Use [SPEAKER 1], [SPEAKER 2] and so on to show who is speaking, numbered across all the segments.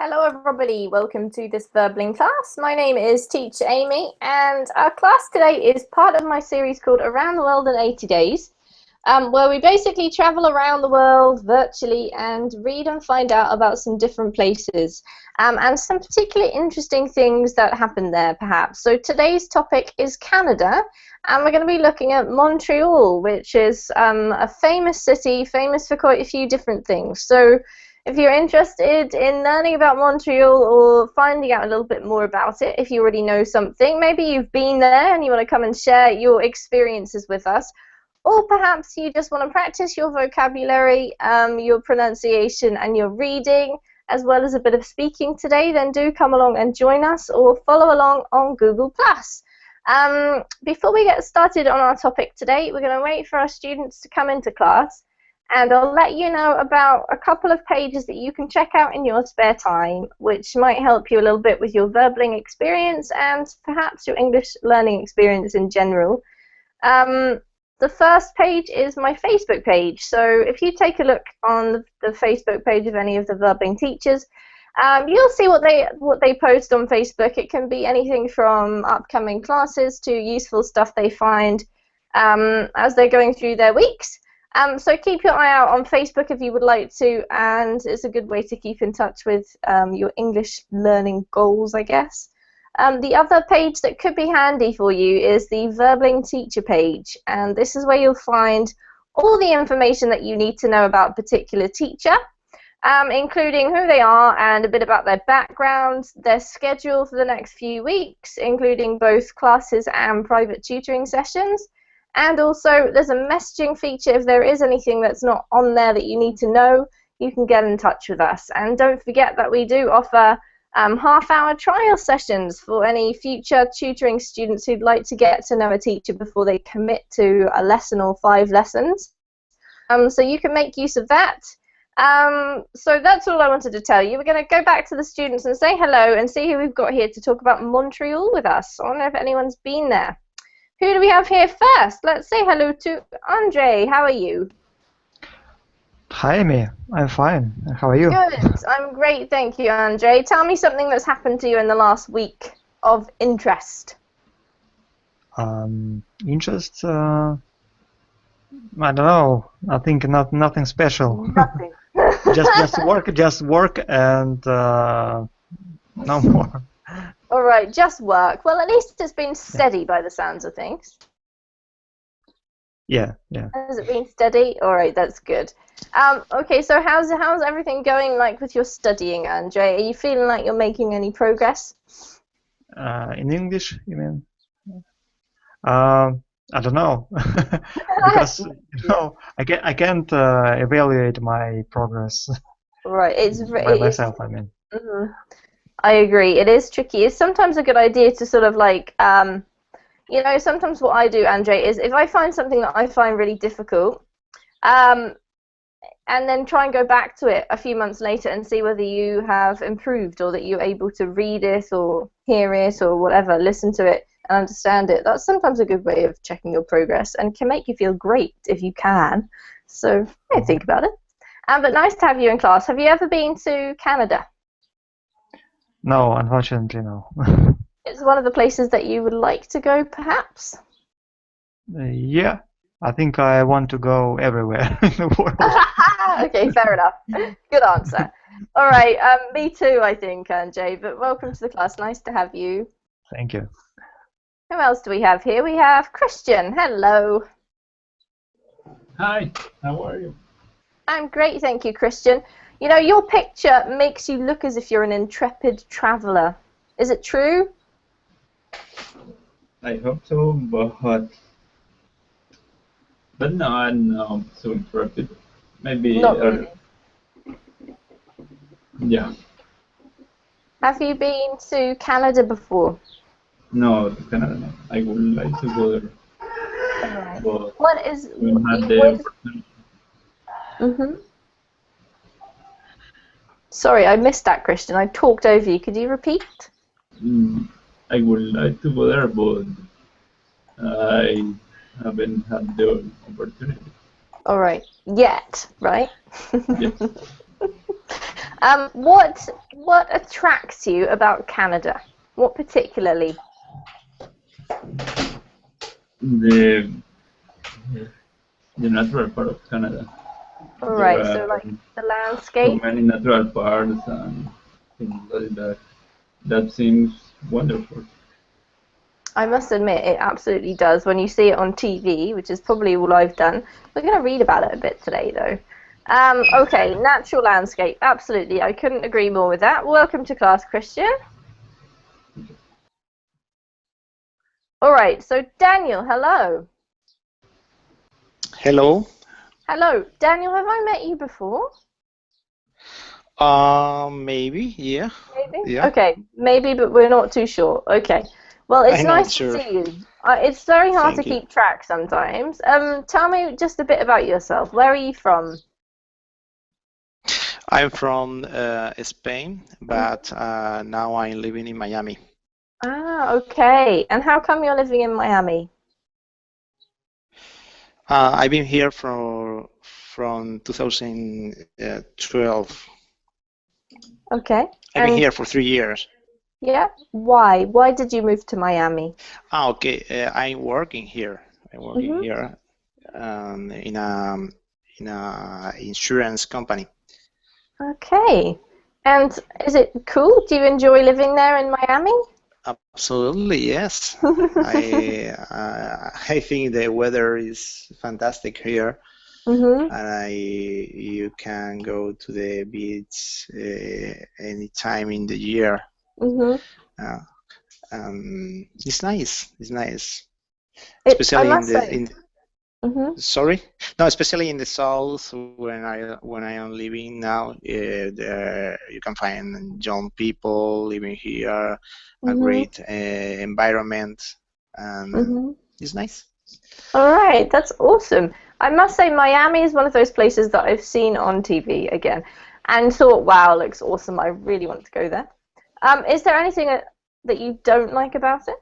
[SPEAKER 1] Hello everybody, welcome to this Verbling class. My name is Teacher Amy and our class today is part of my series called Around the World in 80 Days, where we basically travel around the world virtually and read and find out about some different places and some particularly interesting things that happen there perhaps. So today's topic is Canada, and we're going to be looking at Montreal, which is a famous city, famous for quite a few different things. So if you're interested in learning about Montreal or finding out a little bit more about it, if you already know something, maybe you've been there and you want to come and share your experiences with us, or perhaps you just want to practice your vocabulary, your pronunciation and your reading, as well as a bit of speaking today, then do come along and join us or follow along on Google+. Before we get started on our topic today, we're going to wait for our students to come into class. And I'll let you know about a couple of pages that you can check out in your spare time, which might help you a little bit with your verbling experience and perhaps your English learning experience in general. The first page is my Facebook page. So if you take a look on the Facebook page of any of the verbling teachers, you'll see what they post on Facebook. It can be anything from upcoming classes to useful stuff they find as they're going through their weeks. So keep your eye out on Facebook if you would like to, and it's a good way to keep in touch with your English learning goals, I guess. The other page that could be handy for you is the Verbling teacher page, and this is where you'll find all the information that you need to know about a particular teacher, including who they are and a bit about their background, their schedule for the next few weeks, including both classes and private tutoring sessions. And also, there's a messaging feature. If there is anything that's not on there that you need to know, you can get in touch with us. And don't forget that we do offer half-hour trial sessions for any future tutoring students who'd like to get to know a teacher before they commit to a lesson or 5 lessons. So you can make use of that. So that's all I wanted to tell you. We're going to go back to the students and say hello and see who we've got here to talk about Montreal with us. I don't know if anyone's been there. Who do we have here first? Let's say hello to Andre. How are you?
[SPEAKER 2] Hi, Amy. I'm fine. How are you?
[SPEAKER 1] Good. I'm great, thank you, Andre. Tell me something that's happened to you in the last week of interest.
[SPEAKER 2] Interest? I don't know. I think nothing special.
[SPEAKER 1] Nothing.
[SPEAKER 2] just work, and no more.
[SPEAKER 1] All right, just work. Well, at least it's been steady by the sounds of things.
[SPEAKER 2] Yeah.
[SPEAKER 1] Has it been steady? All right, that's good. Okay, so how's everything going like with your studying, Andre? Are you feeling like you're making any progress?
[SPEAKER 2] In English, you mean? I don't know, because I can't evaluate my progress.
[SPEAKER 1] Right,
[SPEAKER 2] by myself. I mean.
[SPEAKER 1] Mm-hmm. I agree. It is tricky. It's sometimes a good idea to sort of like, sometimes what I do, Andre, is if I find something that I find really difficult, and then try and go back to it a few months later and see whether you have improved or that you're able to read it or hear it or whatever, listen to it and understand it. That's sometimes a good way of checking your progress and can make you feel great if you can. So think about it. But nice to have you in class. Have you ever been to Canada?
[SPEAKER 2] No, unfortunately, no.
[SPEAKER 1] It's one of the places that you would like to go, perhaps?
[SPEAKER 2] Yeah, I think I want to go everywhere in the world.
[SPEAKER 1] Okay, fair enough. Good answer. All right, me too, I think, Jay, but welcome to the class. Nice to have you.
[SPEAKER 2] Thank you.
[SPEAKER 1] Who else do we have here? We have Christian. Hello.
[SPEAKER 3] Hi, how are you?
[SPEAKER 1] I'm great, thank you, Christian. You know, your picture makes you look as if you're an intrepid traveler. Is it true?
[SPEAKER 3] I hope so, but no, I'm so intrepid. Maybe.
[SPEAKER 1] Not really.
[SPEAKER 3] Yeah.
[SPEAKER 1] Have you been to Canada before?
[SPEAKER 3] No, to Canada. No. I would like to go there.
[SPEAKER 1] Right.
[SPEAKER 3] But
[SPEAKER 1] What is?
[SPEAKER 3] we haven't had the opportunity.
[SPEAKER 1] Mhm. Sorry, I missed that, Christian. I talked over you. Could you repeat?
[SPEAKER 3] I would like to go there, but I haven't had the opportunity.
[SPEAKER 1] All right. Yet, right?
[SPEAKER 3] Yes.
[SPEAKER 1] What attracts you about Canada? What particularly?
[SPEAKER 3] The the natural part of Canada.
[SPEAKER 1] All
[SPEAKER 3] There
[SPEAKER 1] right, so
[SPEAKER 3] are
[SPEAKER 1] like the
[SPEAKER 3] so
[SPEAKER 1] landscape.
[SPEAKER 3] many natural parks and things like that. That seems wonderful.
[SPEAKER 1] I must admit, it absolutely does. When you see it on TV, which is probably all I've done. We're going to read about it a bit today, though. Okay, natural landscape. Absolutely, I couldn't agree more with that. Welcome to class, Christian. All right, so Daniel, hello.
[SPEAKER 4] Hello.
[SPEAKER 1] Hello, Daniel. Have I met you before?
[SPEAKER 4] Maybe, yeah,
[SPEAKER 1] Maybe.
[SPEAKER 4] yeah.
[SPEAKER 1] Okay, maybe, but we're not too sure. Okay. Well, it's
[SPEAKER 4] I'm not
[SPEAKER 1] nice to
[SPEAKER 4] sure.
[SPEAKER 1] see you. It's very hard to
[SPEAKER 4] Thank you.
[SPEAKER 1] keep track sometimes. Tell me just a bit about yourself. Where are you from?
[SPEAKER 4] I'm from Spain, but now I'm living in Miami.
[SPEAKER 1] Ah, okay. And how come you're living in Miami?
[SPEAKER 4] I've been here from 2012.
[SPEAKER 1] Okay.
[SPEAKER 4] I've been
[SPEAKER 1] And
[SPEAKER 4] here for 3 years.
[SPEAKER 1] yeah, why? Why did you move to Miami?
[SPEAKER 4] Okay. I'm working here. I'm working
[SPEAKER 1] Mm-hmm.
[SPEAKER 4] here in a insurance company.
[SPEAKER 1] Okay. And is it cool? Do you enjoy living there in Miami?
[SPEAKER 4] Absolutely, yes. I think the weather is fantastic here.
[SPEAKER 1] Mm-hmm.
[SPEAKER 4] And you can go to the beach any time in the year.
[SPEAKER 1] Mm-hmm.
[SPEAKER 4] Uh, it's nice. It's nice,
[SPEAKER 1] I
[SPEAKER 4] especially
[SPEAKER 1] must say. Mm-hmm.
[SPEAKER 4] sorry, no, especially in the south when I am living now. There you can find young people living here, a
[SPEAKER 1] Mm-hmm.
[SPEAKER 4] great environment, and
[SPEAKER 1] Mm-hmm.
[SPEAKER 4] it's nice.
[SPEAKER 1] All right, that's awesome. I must say, Miami is one of those places that I've seen on TV again, and thought, wow, looks awesome. I really want to go there. Is there anything that you don't like about it?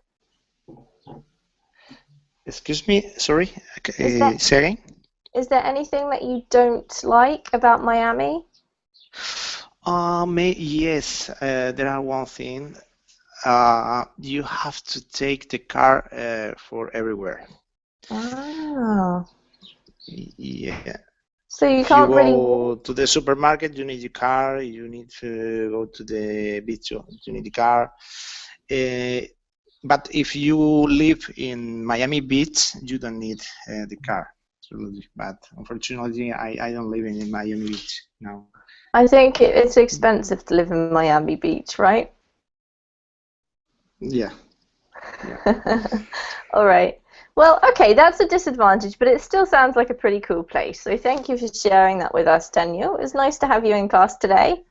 [SPEAKER 4] Excuse me, sorry,
[SPEAKER 1] Is there
[SPEAKER 4] say again?
[SPEAKER 1] is there anything that you don't like about Miami?
[SPEAKER 4] Yes, there are one thing. You have to take the car for everywhere.
[SPEAKER 1] Ah,
[SPEAKER 4] Yeah.
[SPEAKER 1] so you
[SPEAKER 4] If you
[SPEAKER 1] can't really
[SPEAKER 4] go
[SPEAKER 1] walk.
[SPEAKER 4] to the supermarket, you need your car. You need to go to the beach, you need the car. Uh, but if you live in Miami Beach, you don't need the car. Absolutely. But unfortunately, I don't live in Miami Beach now.
[SPEAKER 1] I think it's expensive to live in Miami Beach, right?
[SPEAKER 4] Yeah. Yeah.
[SPEAKER 1] All right. Well, okay, that's a disadvantage, but it still sounds like a pretty cool place. So thank you for sharing that with us, Daniel. It was nice to have you in class today.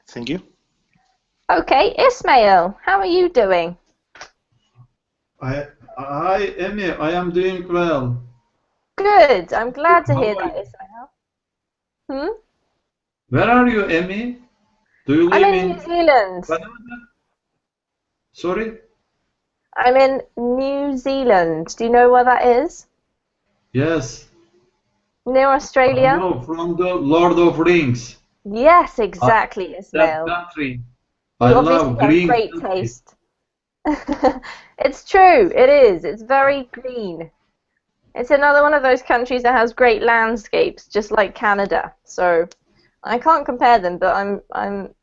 [SPEAKER 4] Thank you.
[SPEAKER 1] Okay, Ismail, how are you doing?
[SPEAKER 5] Hi, Emmy. I am doing well.
[SPEAKER 1] Good. I'm glad to
[SPEAKER 5] How
[SPEAKER 1] hear
[SPEAKER 5] are
[SPEAKER 1] that,
[SPEAKER 5] you?
[SPEAKER 1] Ismail. Hmm?
[SPEAKER 5] Where are you, Emmy? Do you
[SPEAKER 1] I'm
[SPEAKER 5] live
[SPEAKER 1] in New
[SPEAKER 5] in
[SPEAKER 1] Zealand.
[SPEAKER 5] Canada? Sorry?
[SPEAKER 1] I'm in New Zealand. Do you know where that is?
[SPEAKER 5] Yes,
[SPEAKER 1] Near
[SPEAKER 5] I
[SPEAKER 1] Australia?
[SPEAKER 5] know from the Lord of Rings.
[SPEAKER 1] Yes,
[SPEAKER 5] I
[SPEAKER 1] exactly,
[SPEAKER 5] love that
[SPEAKER 1] Ismail.
[SPEAKER 5] country. I
[SPEAKER 1] You obviously
[SPEAKER 5] love
[SPEAKER 1] have
[SPEAKER 5] green
[SPEAKER 1] great
[SPEAKER 5] country.
[SPEAKER 1] taste. It's true, it is. It's very green. It's another one of those countries that has great landscapes, just like Canada. So I can't compare them, but I'm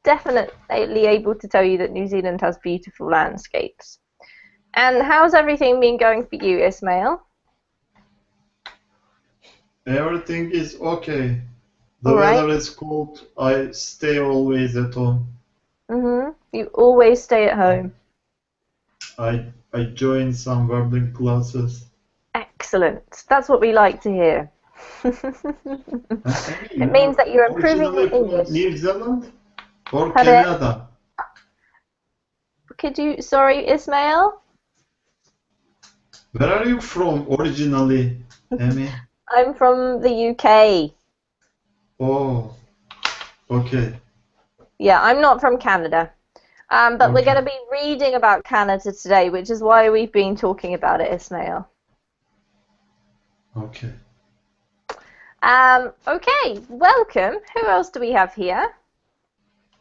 [SPEAKER 1] definitely able to tell you that New Zealand has beautiful landscapes. And how's everything been going for you, Ismail?
[SPEAKER 5] Everything is okay.
[SPEAKER 1] All
[SPEAKER 5] The
[SPEAKER 1] right.
[SPEAKER 5] weather is cold. I stay always at home.
[SPEAKER 1] You always stay at home.
[SPEAKER 5] I join some welding classes.
[SPEAKER 1] Excellent. That's what we like to hear.
[SPEAKER 5] Emmy,
[SPEAKER 1] It
[SPEAKER 5] you
[SPEAKER 1] means
[SPEAKER 5] are
[SPEAKER 1] that you're improving
[SPEAKER 5] originally
[SPEAKER 1] your
[SPEAKER 5] from
[SPEAKER 1] English.
[SPEAKER 5] New Zealand or
[SPEAKER 1] Pardon?
[SPEAKER 5] Canada?
[SPEAKER 1] Sorry, Ismail?
[SPEAKER 5] Where are you from originally, Emmy?
[SPEAKER 1] I'm from the UK.
[SPEAKER 5] Oh, okay,
[SPEAKER 1] Yeah, I'm not from Canada. But we're going
[SPEAKER 5] okay,
[SPEAKER 1] to be reading about Canada today, which is why we've been talking about it, Ismail.
[SPEAKER 5] okay.
[SPEAKER 1] Okay, welcome. Who else do we have here?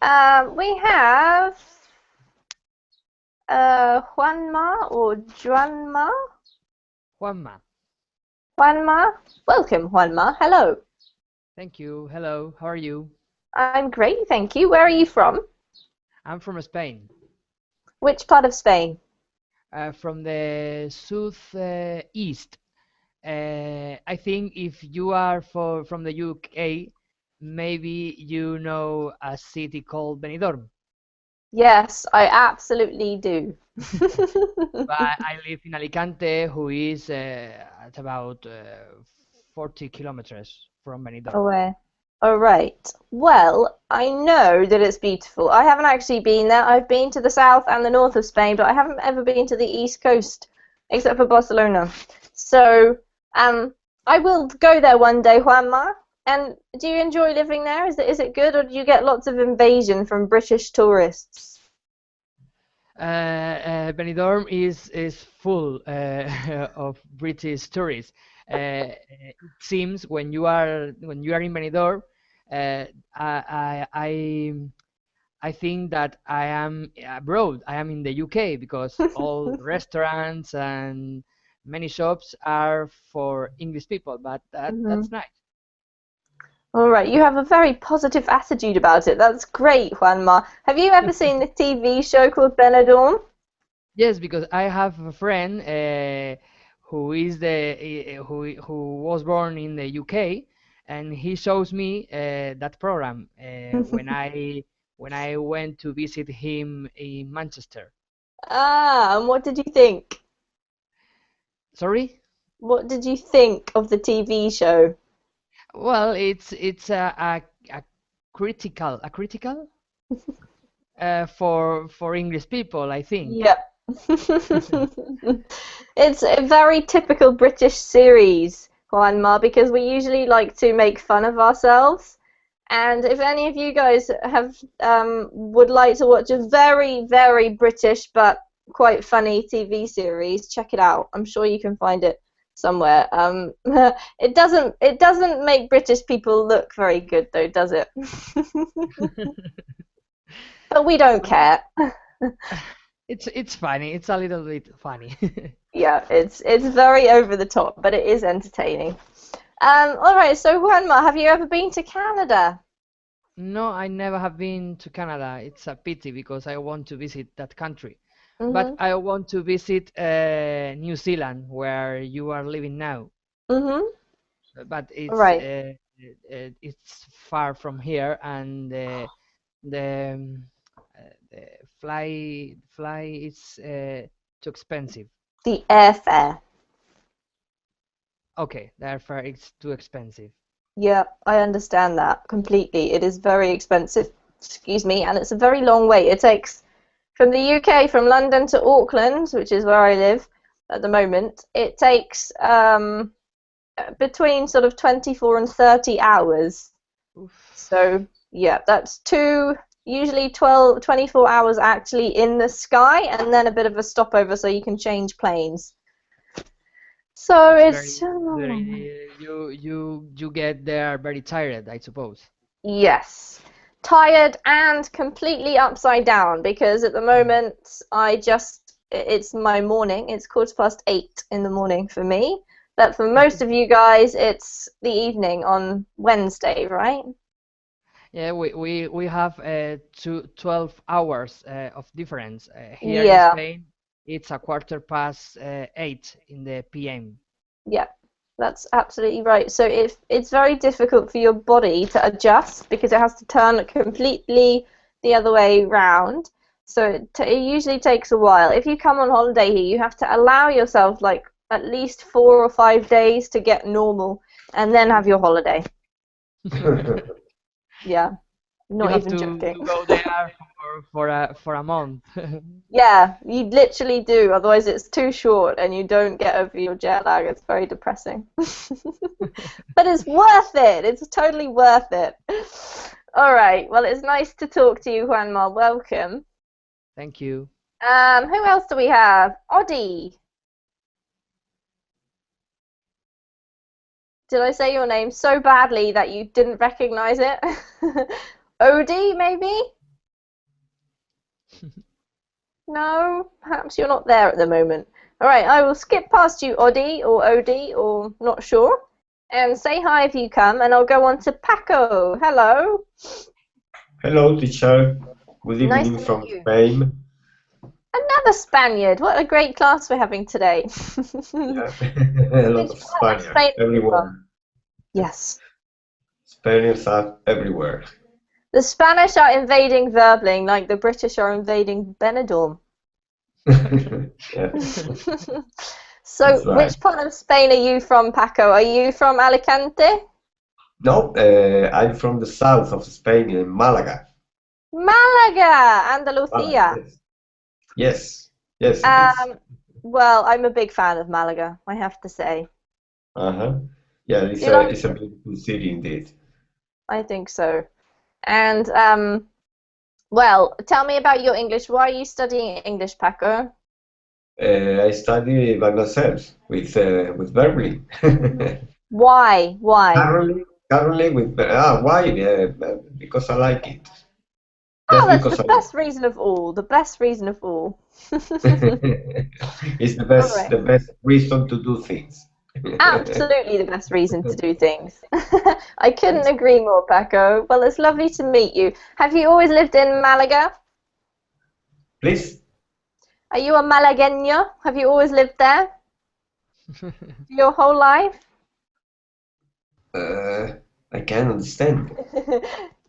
[SPEAKER 1] We have Juanma or Juanma?
[SPEAKER 6] Juanma.
[SPEAKER 1] Juanma? Welcome, Juanma. Hello.
[SPEAKER 6] Thank you. Hello. How are you?
[SPEAKER 1] I'm great, thank you. Where are you from?
[SPEAKER 6] I'm from Spain.
[SPEAKER 1] Which part of Spain?
[SPEAKER 6] From the southeast. I think if you are from the UK, maybe you know a city called Benidorm.
[SPEAKER 1] Yes, I absolutely do.
[SPEAKER 6] But I live in Alicante, who is at about 40 kilometers from Benidorm.
[SPEAKER 1] Away. All right. Well, I know that it's beautiful. I haven't actually been there. I've been to the south and the north of Spain, but I haven't ever been to the east coast, except for Barcelona. So, I will go there one day, Juanma. And do you enjoy living there? Is it good, or do you get lots of invasion from British tourists?
[SPEAKER 6] Benidorm is full of British tourists. It seems when you are in Benidorm, I think that I am abroad. I am in the UK because all restaurants and many shops are for English people. But
[SPEAKER 1] Mhm.
[SPEAKER 6] that's nice.
[SPEAKER 1] All right, you have a very positive attitude about it. That's great, Juanma. Have you ever seen the TV show called Benidorm?
[SPEAKER 6] Yes, because I have a friend who is who was born in the UK, and he shows me that program when I went to visit him in Manchester.
[SPEAKER 1] Ah, and what did you think?
[SPEAKER 6] Sorry?
[SPEAKER 1] What did you think of the TV show?
[SPEAKER 6] Well, it's a critical for English people, I think.
[SPEAKER 1] Yep. It's a very typical British series, Juanma, because we usually like to make fun of ourselves. And if any of you guys have would like to watch a very, very British but quite funny TV series, check it out. I'm sure you can find it somewhere. It doesn't make British people look very good though, does it? But we don't care.
[SPEAKER 6] It's funny. It's a little bit funny.
[SPEAKER 1] Yeah, it's very over the top, but it is entertaining. All right, so Juanma, have you ever been to Canada?
[SPEAKER 6] No, I never have been to Canada. It's a pity because I want to visit that country. But
[SPEAKER 1] Mhm.
[SPEAKER 6] I want to visit New Zealand, where you are living now.
[SPEAKER 1] Mhm.
[SPEAKER 6] But
[SPEAKER 1] All right.
[SPEAKER 6] it's far from here, and the the fly is too expensive.
[SPEAKER 1] The airfare.
[SPEAKER 6] Okay, therefore it's too expensive.
[SPEAKER 1] Yeah, I understand that completely. It is very expensive, excuse me, and it's a very long way. It takes from the UK, from London to Auckland, which is where I live at the moment, it takes between sort of 24 and 30 hours.
[SPEAKER 6] Oof.
[SPEAKER 1] So, yeah, that's usually 24 hours actually in the sky, and then a bit of a stopover so you can change planes. So
[SPEAKER 6] It's
[SPEAKER 1] it's
[SPEAKER 6] very you get there very tired, I suppose.
[SPEAKER 1] yes, tired and completely upside down because at the moment it's my morning. It's 8:15 in the morning for me. But for most of you guys, it's the evening on Wednesday, right?
[SPEAKER 6] Yeah, we have 12 hours of difference. Here in
[SPEAKER 1] Yeah,
[SPEAKER 6] Spain, it's a quarter past 8 in the PM.
[SPEAKER 1] yeah, that's absolutely right. So it's very difficult for your body to adjust because it has to turn completely the other way round. So it usually takes a while. If you come on holiday here, you have to allow yourself like at least 4 or 5 days to get normal and then have your holiday. Yeah,
[SPEAKER 6] You
[SPEAKER 1] not
[SPEAKER 6] have
[SPEAKER 1] even joking.
[SPEAKER 6] to go there for a month.
[SPEAKER 1] Yeah, you literally do. Otherwise, it's too short and you don't get over your jet lag. It's very depressing. But it's worth it. It's totally worth it. All right. Well, it's nice to talk to you, Juanma. Welcome.
[SPEAKER 6] Thank you.
[SPEAKER 1] Who else do we have? Oddie. Did I say your name so badly that you didn't recognize it? Odie, maybe? No? Perhaps you're not there at the moment. Alright, I will skip past you, Odie, or Odie, or not sure. And say hi if you come, and I'll go on to Paco. Hello.
[SPEAKER 7] Hello, teacher. Good
[SPEAKER 1] Nice
[SPEAKER 7] evening
[SPEAKER 1] to
[SPEAKER 7] from
[SPEAKER 1] meet you.
[SPEAKER 7] Spain.
[SPEAKER 1] Another Spaniard. What a great class we're having today.
[SPEAKER 7] Yeah. A lot
[SPEAKER 1] Which
[SPEAKER 7] of
[SPEAKER 1] part of
[SPEAKER 7] Spaniards
[SPEAKER 1] Spain are you
[SPEAKER 7] everywhere.
[SPEAKER 1] from? Yes.
[SPEAKER 7] Spaniards are everywhere.
[SPEAKER 1] The Spanish are invading Verbling like the British are invading Benidorm.
[SPEAKER 7] Yeah,
[SPEAKER 1] So,
[SPEAKER 7] that's right.
[SPEAKER 1] which part of Spain are you from, Paco? Are you from Alicante?
[SPEAKER 7] No, I'm from the south of Spain, in Malaga.
[SPEAKER 1] Malaga, Andalusia.
[SPEAKER 7] Malaga, yes. Yes, it is.
[SPEAKER 1] Well, I'm a big fan of Malaga, I have to say.
[SPEAKER 7] Uh-huh. Yeah,
[SPEAKER 1] Do you like
[SPEAKER 7] it's a
[SPEAKER 1] it?
[SPEAKER 7] beautiful city indeed.
[SPEAKER 1] I think so. And, well, tell me about your English. Why are you studying English, Paco?
[SPEAKER 7] I study by myself with Berkeley.
[SPEAKER 1] Why? Why?
[SPEAKER 7] Currently with why? Because I like it.
[SPEAKER 1] Oh,
[SPEAKER 7] Just
[SPEAKER 1] that's
[SPEAKER 7] because
[SPEAKER 1] the
[SPEAKER 7] I
[SPEAKER 1] best reason of all. The best reason of all.
[SPEAKER 7] it's
[SPEAKER 1] All right.
[SPEAKER 7] the best reason to do things.
[SPEAKER 1] Absolutely the best reason to do things. I couldn't
[SPEAKER 7] Yes.
[SPEAKER 1] agree more, Paco. Well, it's lovely to meet you. Have you always lived in Malaga?
[SPEAKER 7] Please?
[SPEAKER 1] Are you a Malagueño? Have you always lived there your whole life?
[SPEAKER 7] I can't understand.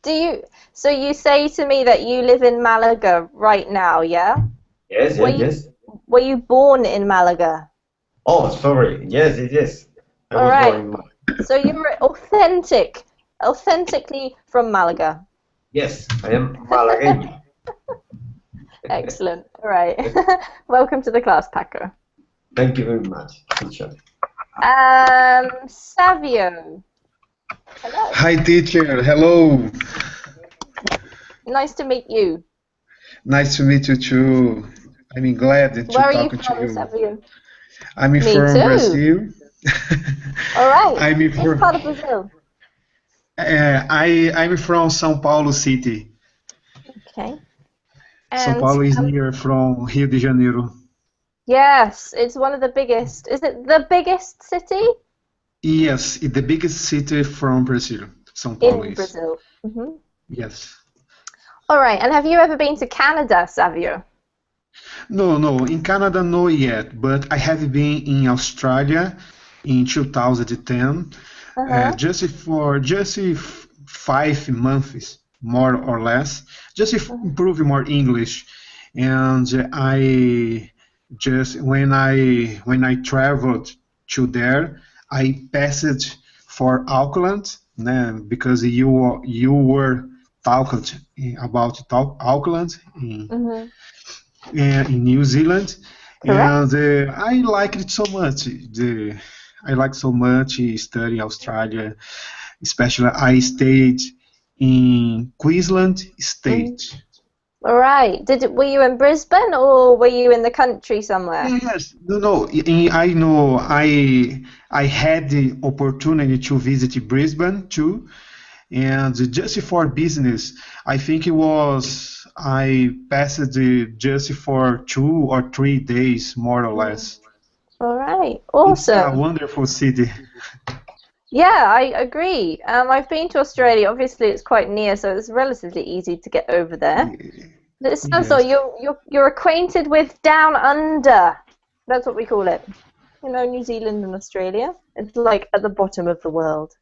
[SPEAKER 1] Do you? So you say to me that you live in Malaga right now, yeah?
[SPEAKER 7] Yes,
[SPEAKER 1] Were
[SPEAKER 7] yes,
[SPEAKER 1] you
[SPEAKER 7] yes.
[SPEAKER 1] were you born in Malaga?
[SPEAKER 7] Oh, sorry. Yes, it is. I
[SPEAKER 1] All
[SPEAKER 7] was born
[SPEAKER 1] right.
[SPEAKER 7] in
[SPEAKER 1] So you're authentically from Malaga.
[SPEAKER 7] Yes, I am Malagueño.
[SPEAKER 1] Excellent. All right. Welcome to the class, Paco.
[SPEAKER 7] Thank you very much, teacher.
[SPEAKER 1] Savio. Hello.
[SPEAKER 8] Hi, teacher. Hello.
[SPEAKER 1] Nice to meet you.
[SPEAKER 8] Nice to meet you too. I'm glad to
[SPEAKER 1] Where are you
[SPEAKER 8] talk to
[SPEAKER 1] from,
[SPEAKER 8] you.
[SPEAKER 1] Savio?
[SPEAKER 8] I'm
[SPEAKER 1] Me
[SPEAKER 8] from
[SPEAKER 1] too.
[SPEAKER 8] Brazil.
[SPEAKER 1] All right.
[SPEAKER 8] I'm
[SPEAKER 1] Which
[SPEAKER 8] from
[SPEAKER 1] part of Brazil?
[SPEAKER 8] I'm from São Paulo city.
[SPEAKER 1] Okay.
[SPEAKER 8] São
[SPEAKER 1] And
[SPEAKER 8] Paulo is near from Rio de Janeiro.
[SPEAKER 1] yes, it's one of the biggest. Is it the biggest city
[SPEAKER 8] Yes, it's the biggest city from Brazil. São Paulo
[SPEAKER 1] in
[SPEAKER 8] is.
[SPEAKER 1] Brazil? Hmm.
[SPEAKER 8] Yes.
[SPEAKER 1] All right. And have you ever been to Canada, Savio?
[SPEAKER 8] No, in Canada, no yet, but I have been in Australia in 2010,
[SPEAKER 1] Uh-huh.
[SPEAKER 8] just 5 months, more or less, just to improve more English. And I just when I traveled to there, I passed for Auckland, because you were talking about Auckland
[SPEAKER 1] Hmm.
[SPEAKER 8] in New Zealand, and
[SPEAKER 1] Correct.
[SPEAKER 8] I liked it so much. I like so much studying Australia, especially I stayed in Queensland
[SPEAKER 1] Hmm.
[SPEAKER 8] State.
[SPEAKER 1] All right. Were you in Brisbane or were you in the country somewhere?
[SPEAKER 8] Yes, no. I know I had the opportunity to visit Brisbane too, and just for business, I think it was I passed just for 2 or 3 days, more or
[SPEAKER 1] Mm.
[SPEAKER 8] less.
[SPEAKER 1] All right.
[SPEAKER 8] It's a
[SPEAKER 1] Awesome.
[SPEAKER 8] wonderful city.
[SPEAKER 1] Yeah, I agree. I've been to Australia. Obviously, it's quite near, so it's relatively easy to get over there. But it sounds like
[SPEAKER 8] Yes,
[SPEAKER 1] you're acquainted with Down Under. That's what we call it. You know, New Zealand and Australia. It's like at the bottom of the world.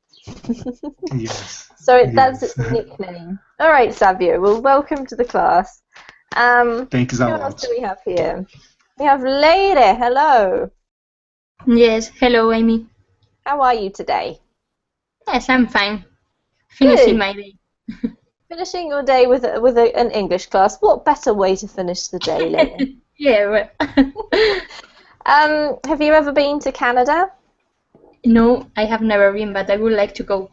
[SPEAKER 8] yes,
[SPEAKER 1] So that's
[SPEAKER 8] yes.
[SPEAKER 1] its nickname. All right, Savio. Well, welcome to the class.
[SPEAKER 8] Thanks a
[SPEAKER 1] Who else
[SPEAKER 8] lot.
[SPEAKER 1] do we have here? We have Leire. Hello.
[SPEAKER 9] Yes, hello, Amy.
[SPEAKER 1] How are you today?
[SPEAKER 9] Yes, I'm fine. Finishing
[SPEAKER 1] Good.
[SPEAKER 9] my day.
[SPEAKER 1] Finishing your day with an English class. What better way to finish the day, Leire?
[SPEAKER 9] Yeah, well.
[SPEAKER 1] Have you ever been to Canada?
[SPEAKER 9] No, I have never been, but I would like to go.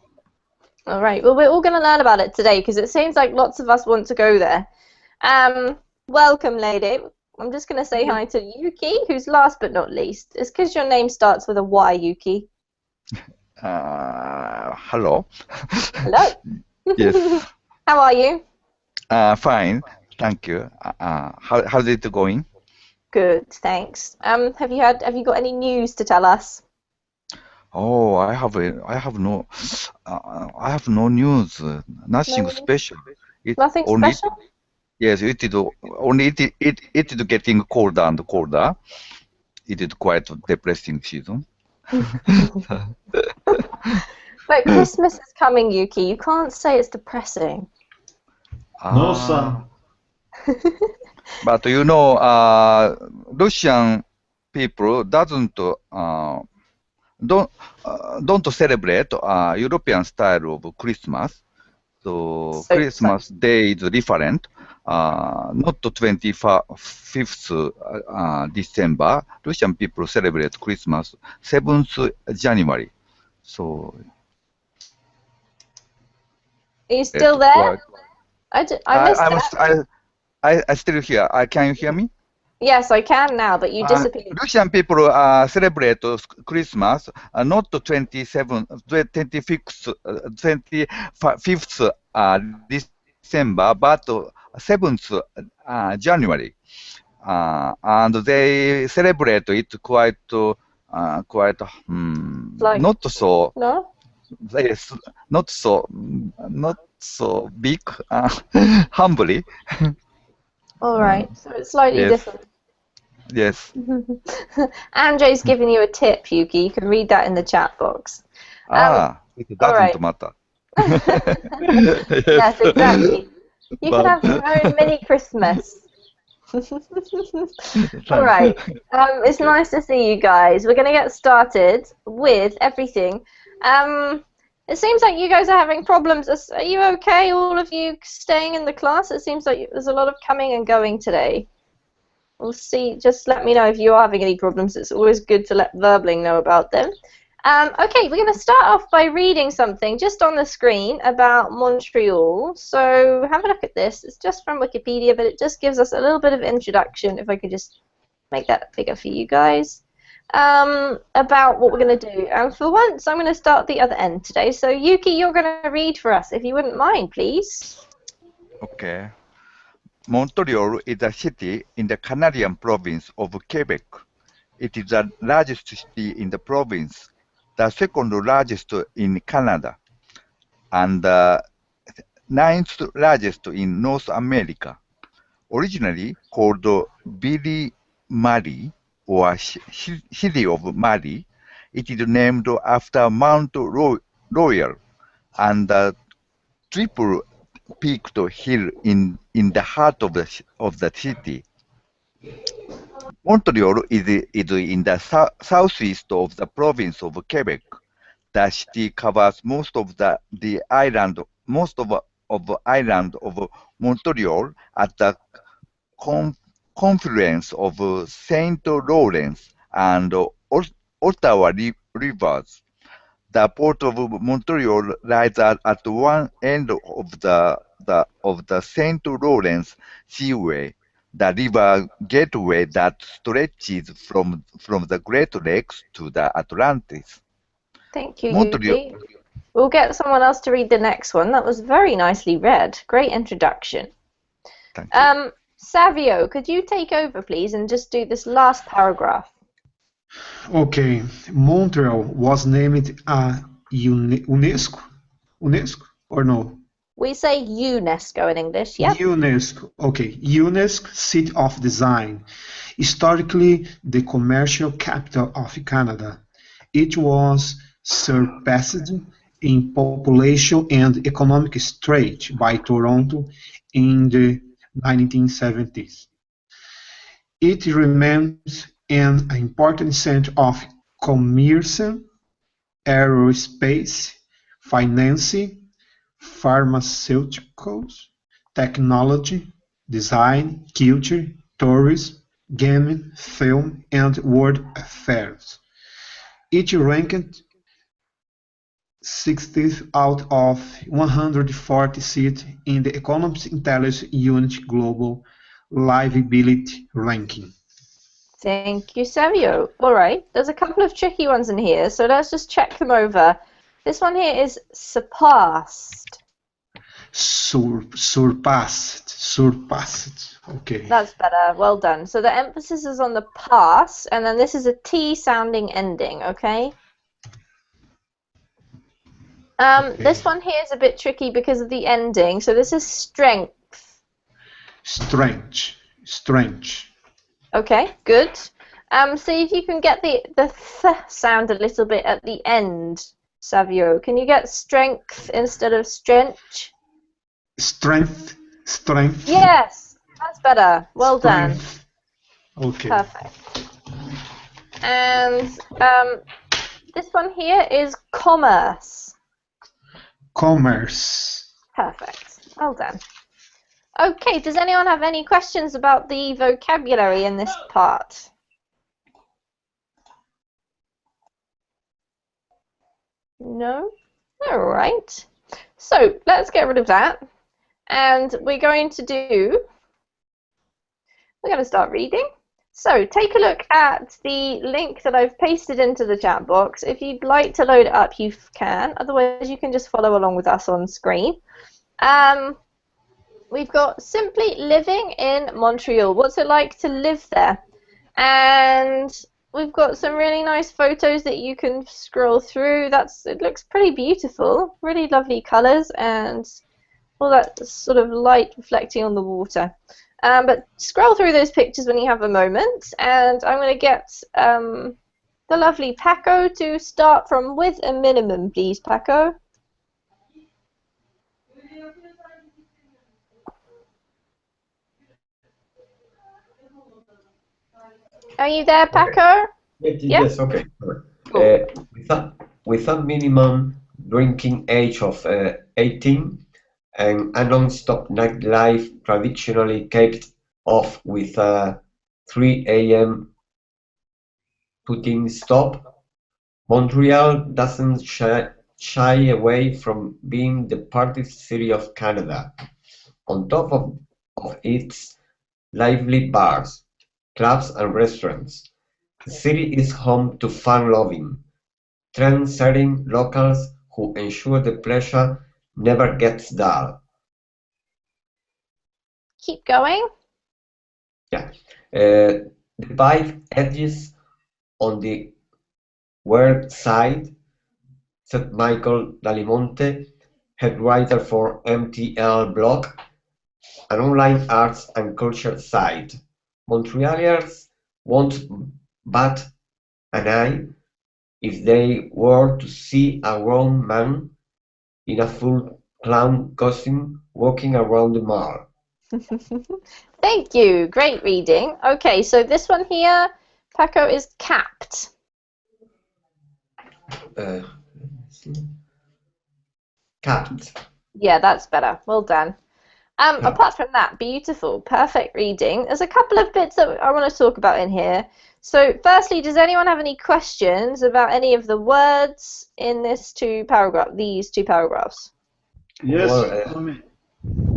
[SPEAKER 1] All right. Well, we're all going to learn about it today because it seems like lots of us want to go there. Welcome, lady. I'm just going to say hi to Yuki, who's last but not least. It's because your name starts with a Y, Yuki.
[SPEAKER 10] Hello.
[SPEAKER 1] Hello.
[SPEAKER 10] Yes.
[SPEAKER 1] How are you?
[SPEAKER 10] Fine. Thank you. How's it going?
[SPEAKER 1] Good, thanks. Have you got any news to tell us?
[SPEAKER 10] Oh, I have no news.
[SPEAKER 1] No
[SPEAKER 10] Nothing
[SPEAKER 1] news?
[SPEAKER 10] special. It
[SPEAKER 1] Nothing
[SPEAKER 10] only
[SPEAKER 1] special?
[SPEAKER 10] yes. It is getting colder and colder. It is quite depressing season.
[SPEAKER 1] But Christmas is coming, Yuki. You can't say it's depressing.
[SPEAKER 5] No sun.
[SPEAKER 10] But Russian people don't celebrate European style of Christmas. So
[SPEAKER 1] So
[SPEAKER 10] Christmas Day is different. Not 25th December. Russian people celebrate Christmas 7th January. So
[SPEAKER 1] are you
[SPEAKER 10] it's
[SPEAKER 1] still there?
[SPEAKER 10] quite.
[SPEAKER 1] I missed that.
[SPEAKER 10] I still here. Can you hear me?
[SPEAKER 1] Yes, I can now, but you disappeared.
[SPEAKER 10] Russian people celebrate Christmas not 25th December, but 7th January. And they celebrate it
[SPEAKER 1] Like,
[SPEAKER 10] not so
[SPEAKER 1] no?
[SPEAKER 10] yes, not so big, humbly.
[SPEAKER 1] All right, so it's slightly
[SPEAKER 10] Yes,
[SPEAKER 1] different.
[SPEAKER 10] yes.
[SPEAKER 1] Andre's giving you a tip, Yuki. You can read that in the chat box.
[SPEAKER 10] It
[SPEAKER 1] All right.
[SPEAKER 10] doesn't matter.
[SPEAKER 1] Yes, exactly. You can
[SPEAKER 10] But
[SPEAKER 1] have your own mini Christmas. All right. It's nice to see you guys. We're going to get started with everything. It seems like you guys are having problems. Are you okay, all of you staying in the class? It seems like there's a lot of coming and going today. We'll see. Just let me know if you are having any problems. It's always good to let Verbling know about them. Okay, we're going to start off by reading something just on the screen about Montreal. So have a look at this. It's just from Wikipedia, but it just gives us a little bit of introduction, if I could just make that bigger for you guys, about what we're going to do. And for once, I'm going to start at the other end today. So Yuki, you're going to read for us, if you wouldn't mind, please.
[SPEAKER 10] okay. Montreal is a city in the Canadian province of Quebec. It is the largest city in the province, the second largest in Canada, and the ninth largest in North America. Originally called Billy Mary or City of Mary, it is named after Mount Royal and the triple-peaked hill in the heart of the city. Montreal is in the southeast of the province of Quebec. The city covers most of the island, island of Montreal at the confluence of Saint Lawrence and Ottawa rivers. The port of Montreal lies at one end of the Saint Lawrence Seaway, the river gateway that stretches from the Great Lakes to the Atlantis.
[SPEAKER 1] Thank you,
[SPEAKER 10] Montreal.
[SPEAKER 1] Yuki. We'll get someone else to read the next one. That was very nicely read. Great introduction.
[SPEAKER 10] Thank you.
[SPEAKER 1] Savio, could you take over, please, and just do this last paragraph?
[SPEAKER 8] Okay, Montreal was named a UNESCO or no?
[SPEAKER 1] We say UNESCO in English, yep.
[SPEAKER 8] UNESCO, okay, UNESCO City of Design, historically the commercial capital of Canada. It was surpassed in population and economic strength by Toronto in the 1970s. It remains an important center of commerce, aerospace, finance, pharmaceuticals, technology, design, culture, tourism, gaming, film, and world affairs. It ranked 60th out of 140 seats in the Economic Intelligence Unit Global Livability Ranking.
[SPEAKER 1] Thank you, Savio. All right, there's a couple of tricky ones in here, so let's just check them over. This one here is surpassed.
[SPEAKER 8] Surpassed. Okay.
[SPEAKER 1] That's better. Well done. So the emphasis is on the past, and then this is a T sounding ending, okay? This one here is a bit tricky because of the ending. So this is strength.
[SPEAKER 8] Strange.
[SPEAKER 1] Okay, good. See if you can get the th sound a little bit at the end, Savio. Can you get strength instead of strength?
[SPEAKER 8] Strength.
[SPEAKER 1] Yes, that's better. Well done.
[SPEAKER 8] Okay.
[SPEAKER 1] Perfect. And this one here is commerce.
[SPEAKER 8] Commerce.
[SPEAKER 1] Perfect. Well done. Okay, does anyone have any questions about the vocabulary in this part? No? Alright. So, let's get rid of that. And we're going to start reading. So, take a look at the link that I've pasted into the chat box. If you'd like to load it up, you can. Otherwise, you can just follow along with us on screen. We've got simply living in Montreal. What's it like to live there? And we've got some really nice photos that you can scroll through. It looks pretty beautiful. Really lovely colours and all that sort of light reflecting on the water. But scroll through those pictures when you have a moment. And I'm going to get the lovely Paco to start from with a minimum, please, Paco. Are you there, Paco?
[SPEAKER 7] Yes, okay.
[SPEAKER 1] Cool.
[SPEAKER 7] With a minimum drinking age of 18 and a non-stop nightlife traditionally kicked off with a 3 a.m. putting stop, Montreal doesn't shy away from being the party city of Canada. On top of its lively bars, clubs and restaurants, the city is home to fun-loving, trend-setting locals who ensure the pleasure never gets dull.
[SPEAKER 1] Keep going.
[SPEAKER 7] Yeah. The vibe edges on the weird side, said Michael Dalimonte, head writer for MTL Blog, an online arts and culture site. Montrealers won't bat an eye if they were to see a grown man in a full clown costume walking around the mall.
[SPEAKER 1] Thank you. Great reading. Okay, so this one here, Paco, is capped.
[SPEAKER 7] Capped.
[SPEAKER 1] Yeah, that's better. Well done. Apart from that, beautiful, perfect reading. There's a couple of bits that I want to talk about in here. So, firstly, does anyone have any questions about any of the words in these two paragraphs?
[SPEAKER 5] Yes,
[SPEAKER 7] Well,
[SPEAKER 5] Tommy.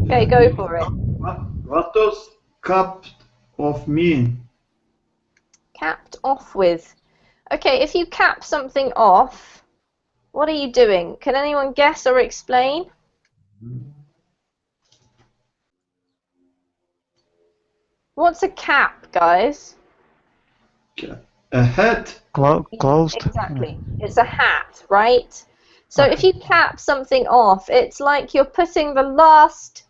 [SPEAKER 1] Okay, go for it.
[SPEAKER 5] What does capped off mean?
[SPEAKER 1] Capped off with. Okay, if you cap something off, what are you doing? Can anyone guess or explain? What's a cap, guys?
[SPEAKER 5] A hat?
[SPEAKER 2] Closed.
[SPEAKER 1] Exactly. It's a hat, right? So if you cap something off, it's like you're putting the last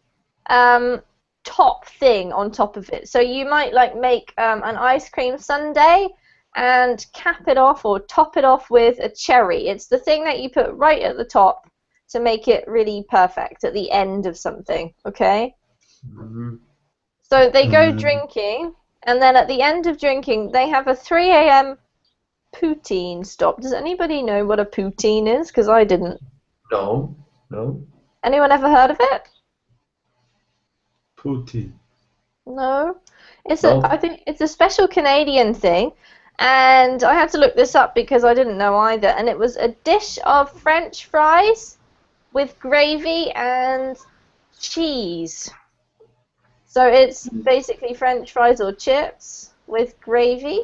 [SPEAKER 1] top thing on top of it. So you might like make an ice cream sundae and cap it off or top it off with a cherry. It's the thing that you put right at the top to make it really perfect at the end of something, okay? So they go drinking, and then at the end of drinking, they have a 3 a.m. poutine stop. Does anybody know what a poutine is? Because I didn't.
[SPEAKER 7] No.
[SPEAKER 1] Anyone ever heard of it?
[SPEAKER 5] Poutine.
[SPEAKER 1] No.
[SPEAKER 7] No.
[SPEAKER 1] I think it's a special Canadian thing, and I had to look this up because I didn't know either. And it was a dish of French fries with gravy and cheese. So it's basically French fries or chips with gravy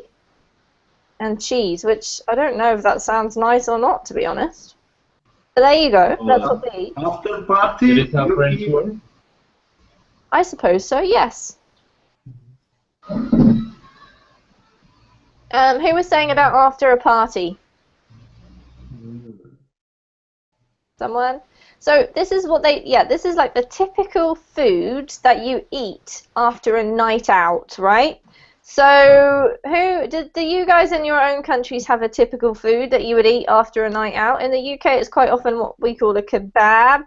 [SPEAKER 1] and cheese, which I don't know if that sounds nice or not, to be honest. But there you go. That's what they eat.
[SPEAKER 5] After party,
[SPEAKER 3] There is a
[SPEAKER 5] you
[SPEAKER 3] French
[SPEAKER 5] eat.
[SPEAKER 3] word.
[SPEAKER 1] I suppose so, yes. Who was saying about after a party? Someone? So this is what this is like the typical food that you eat after a night out, right? So do you guys in your own countries have a typical food that you would eat after a night out? In the UK, it's quite often what we call a kebab.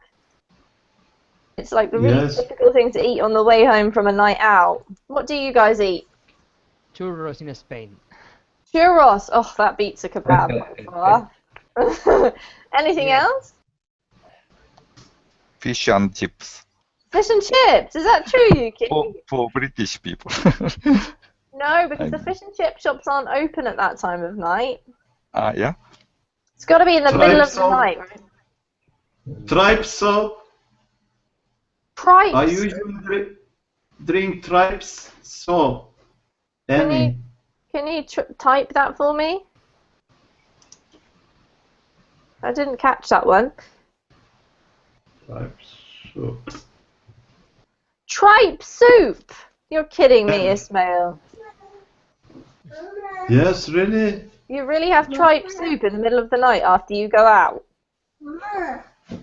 [SPEAKER 1] It's like the really
[SPEAKER 5] Yes.
[SPEAKER 1] typical thing to eat on the way home from a night out. What do you guys eat?
[SPEAKER 6] Churros in Spain.
[SPEAKER 1] Churros. Oh, that beats a kebab by far. Anything else?
[SPEAKER 10] Fish and chips
[SPEAKER 1] Fish and chips. Is that true, Yuki?
[SPEAKER 10] for British people.
[SPEAKER 1] No, because the fish and chip shops aren't open at that time of night.
[SPEAKER 10] Yeah.
[SPEAKER 1] It's got to be in the middle of the
[SPEAKER 5] Tripe
[SPEAKER 1] night, right?
[SPEAKER 5] Tripe soup.
[SPEAKER 1] Tripes.
[SPEAKER 5] I usually drink tripes soup.
[SPEAKER 1] Can you type that for me? I didn't catch that one.
[SPEAKER 5] Tripe soup.
[SPEAKER 1] Tripe soup. You're kidding me, Ismail.
[SPEAKER 5] Yes, really?
[SPEAKER 1] You really have tripe soup in the middle of the night after you go out?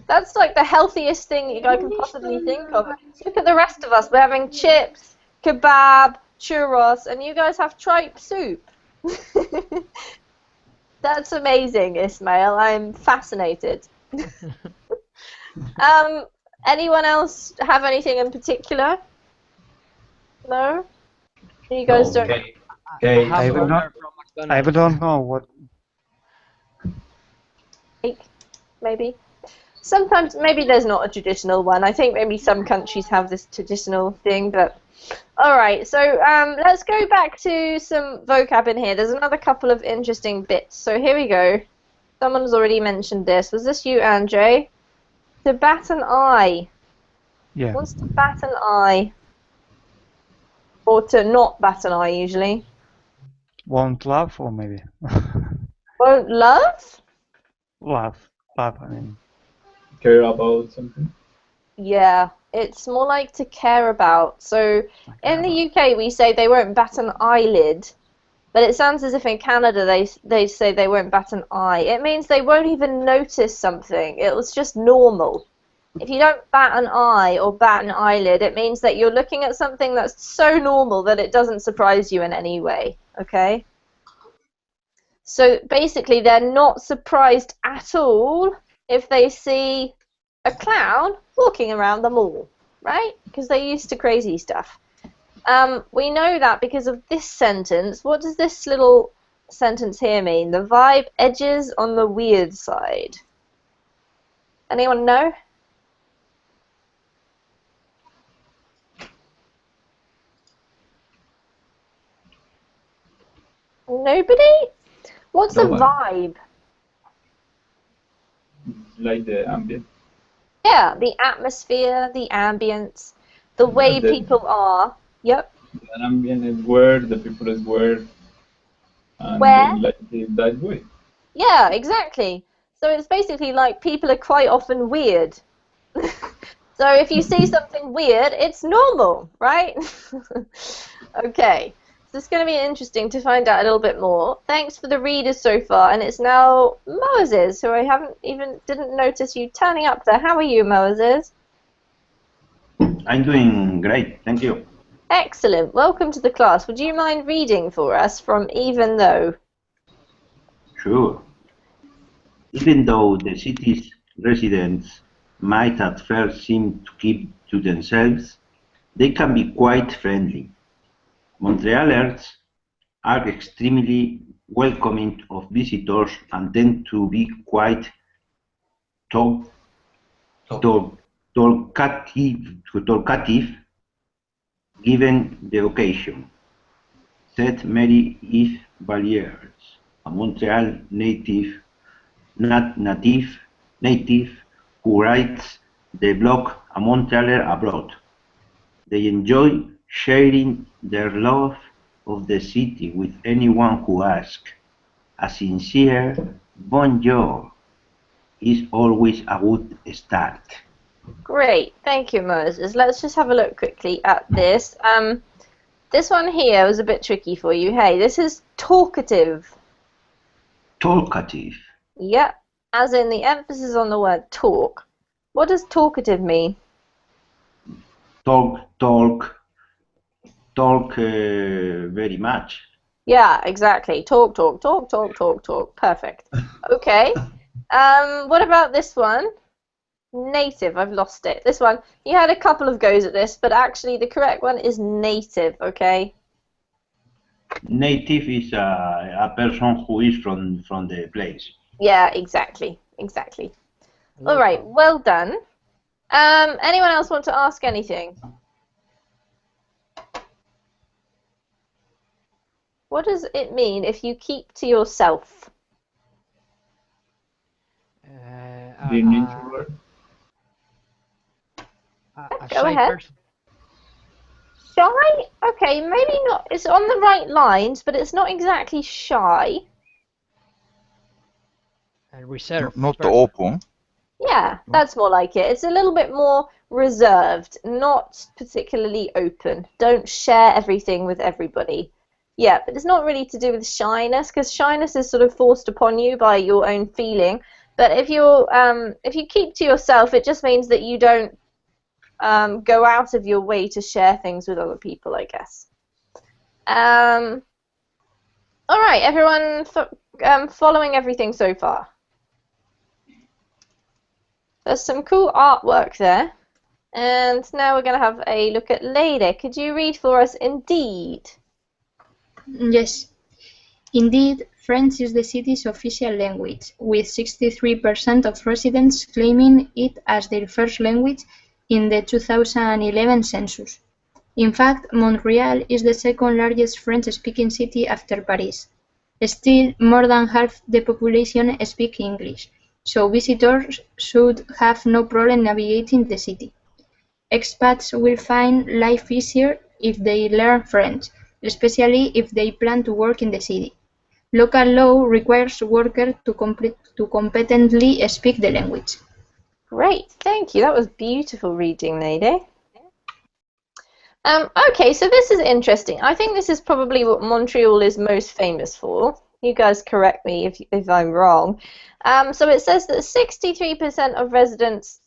[SPEAKER 1] That's like the healthiest thing you guys can possibly think of. Look at the rest of us. We're having chips, kebab, churros, and you guys have tripe soup. That's amazing, Ismail. I'm fascinated. Anyone else have anything in particular? No? You guys don't...
[SPEAKER 7] Okay.
[SPEAKER 2] I don't know what.
[SPEAKER 1] Maybe. Sometimes, maybe there's not a traditional one. I think maybe some countries have this traditional thing, but... Alright, so let's go back to some vocab in here. There's another couple of interesting bits. So here we go. Someone's already mentioned this. Was this you, Andre? To bat an eye.
[SPEAKER 2] Yeah.
[SPEAKER 1] What's to bat an eye? Or to not bat an eye, usually.
[SPEAKER 2] Won't love, or maybe
[SPEAKER 1] Won't love?
[SPEAKER 2] love. I mean.
[SPEAKER 3] Care about something.
[SPEAKER 1] Yeah, it's more like to care about. So in the UK we say they won't bat an eyelid, but it sounds as if in Canada they say they won't bat an eye. It means they won't even notice something. It was just normal. If you don't bat an eye or bat an eyelid, it means that you're looking at something that's so normal that it doesn't surprise you in any way, okay? So basically they're not surprised at all if they see a clown walking around the mall, right? Because they're used to crazy stuff. We know that because of this sentence. What does this little sentence here mean? The vibe edges on the weird side. Anyone know? Nobody? What's a vibe?
[SPEAKER 3] Like the ambient.
[SPEAKER 1] Yeah, the atmosphere, the ambience, the way people are. Yep.
[SPEAKER 3] The ambient is where the people is where. And
[SPEAKER 1] Where?
[SPEAKER 3] they like it that way.
[SPEAKER 1] Yeah, exactly. So it's basically like people are quite often weird. So if you see something weird, it's normal, right? Okay. So it's going to be interesting to find out a little bit more. Thanks for the readers so far, and it's now Moses, who I didn't notice you turning up there. How are you, Moses?
[SPEAKER 11] I'm doing great, thank you.
[SPEAKER 1] Excellent. Welcome to the class. Would you mind reading for us from Even Though?
[SPEAKER 11] Sure. Even though the city's residents might at first seem to keep to themselves, they can be quite friendly. Montrealers are extremely welcoming of visitors and tend to be quite talkative given the occasion, said Mary Eve Valliers, a Montreal native who writes the blog A Montrealer Abroad. They enjoy sharing their love of the city with anyone who asks. A sincere bonjour is always a good start.
[SPEAKER 1] Great, thank you, Moses. Let's just have a look quickly at this. This one here was a bit tricky for you. Hey, this is talkative.
[SPEAKER 11] Talkative.
[SPEAKER 1] Yep, as in the emphasis on the word talk. What does talkative mean?
[SPEAKER 11] Talk very much.
[SPEAKER 1] Yeah, exactly. Talk, talk, talk, talk, talk, talk. Perfect. Okay. What about this one? Native. I've lost it. This one. You had a couple of goes at this, but actually the correct one is native, okay?
[SPEAKER 11] Native is a person who is from the place.
[SPEAKER 1] Yeah, exactly. Exactly. All right, well done. Anyone else want to ask anything? What does it mean if you keep to yourself?
[SPEAKER 3] Being introvert.
[SPEAKER 6] A
[SPEAKER 1] Go
[SPEAKER 6] shy
[SPEAKER 1] ahead.
[SPEAKER 6] person.
[SPEAKER 1] Shy? Okay, maybe not. It's on the right lines, but it's not exactly shy.
[SPEAKER 6] And reserved.
[SPEAKER 10] Not
[SPEAKER 6] person.
[SPEAKER 10] open.
[SPEAKER 1] Yeah, that's more like it. It's a little bit more reserved, not particularly open. Don't share everything with everybody. Yeah, but it's not really to do with shyness, because shyness is sort of forced upon you by your own feeling. But if you keep to yourself, it just means that you don't go out of your way to share things with other people, I guess. All right, everyone, following everything so far. There's some cool artwork there. And now we're going to have a look at Lady. Could you read for us Indeed?
[SPEAKER 9] Yes. Indeed, French is the city's official language, with 63% of residents claiming it as their first language in the 2011 census. In fact, Montreal is the second largest French-speaking city after Paris. Still, more than half the population speak English, so visitors should have no problem navigating the city. Expats will find life easier if they learn French, especially if they plan to work in the city. Local law requires workers to competently speak the language.
[SPEAKER 1] Great, thank you. That was beautiful reading, Lady. Okay, so this is interesting. I think this is probably what Montreal is most famous for. You guys correct me if I'm wrong. So it says that 63% of residents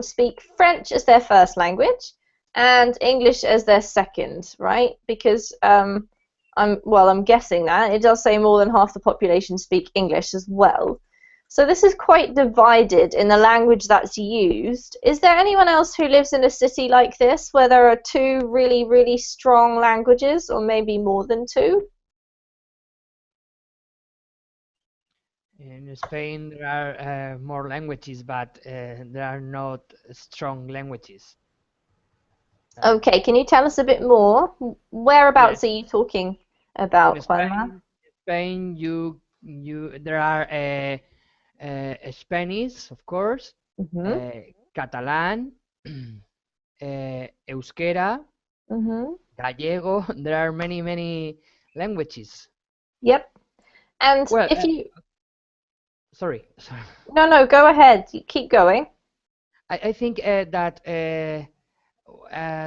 [SPEAKER 1] speak French as their first language and English as their second, right? Because I'm guessing that it does say more than half the population speak English as well. So this is quite divided in the language that's used. Is there anyone else who lives in a city like this where there are two really, really strong languages, or maybe more than two?
[SPEAKER 6] In Spain, there are more languages, but there are not strong languages.
[SPEAKER 1] Okay, can you tell us a bit more? Whereabouts are you talking about,
[SPEAKER 6] In
[SPEAKER 1] Juanma?
[SPEAKER 6] Spain, there are Spanish, of course, Catalan, Euskera, Gallego. There are many languages.
[SPEAKER 1] Yep. And
[SPEAKER 6] Well,
[SPEAKER 1] if you...
[SPEAKER 6] sorry.
[SPEAKER 1] No, go ahead. You keep going.
[SPEAKER 6] I think that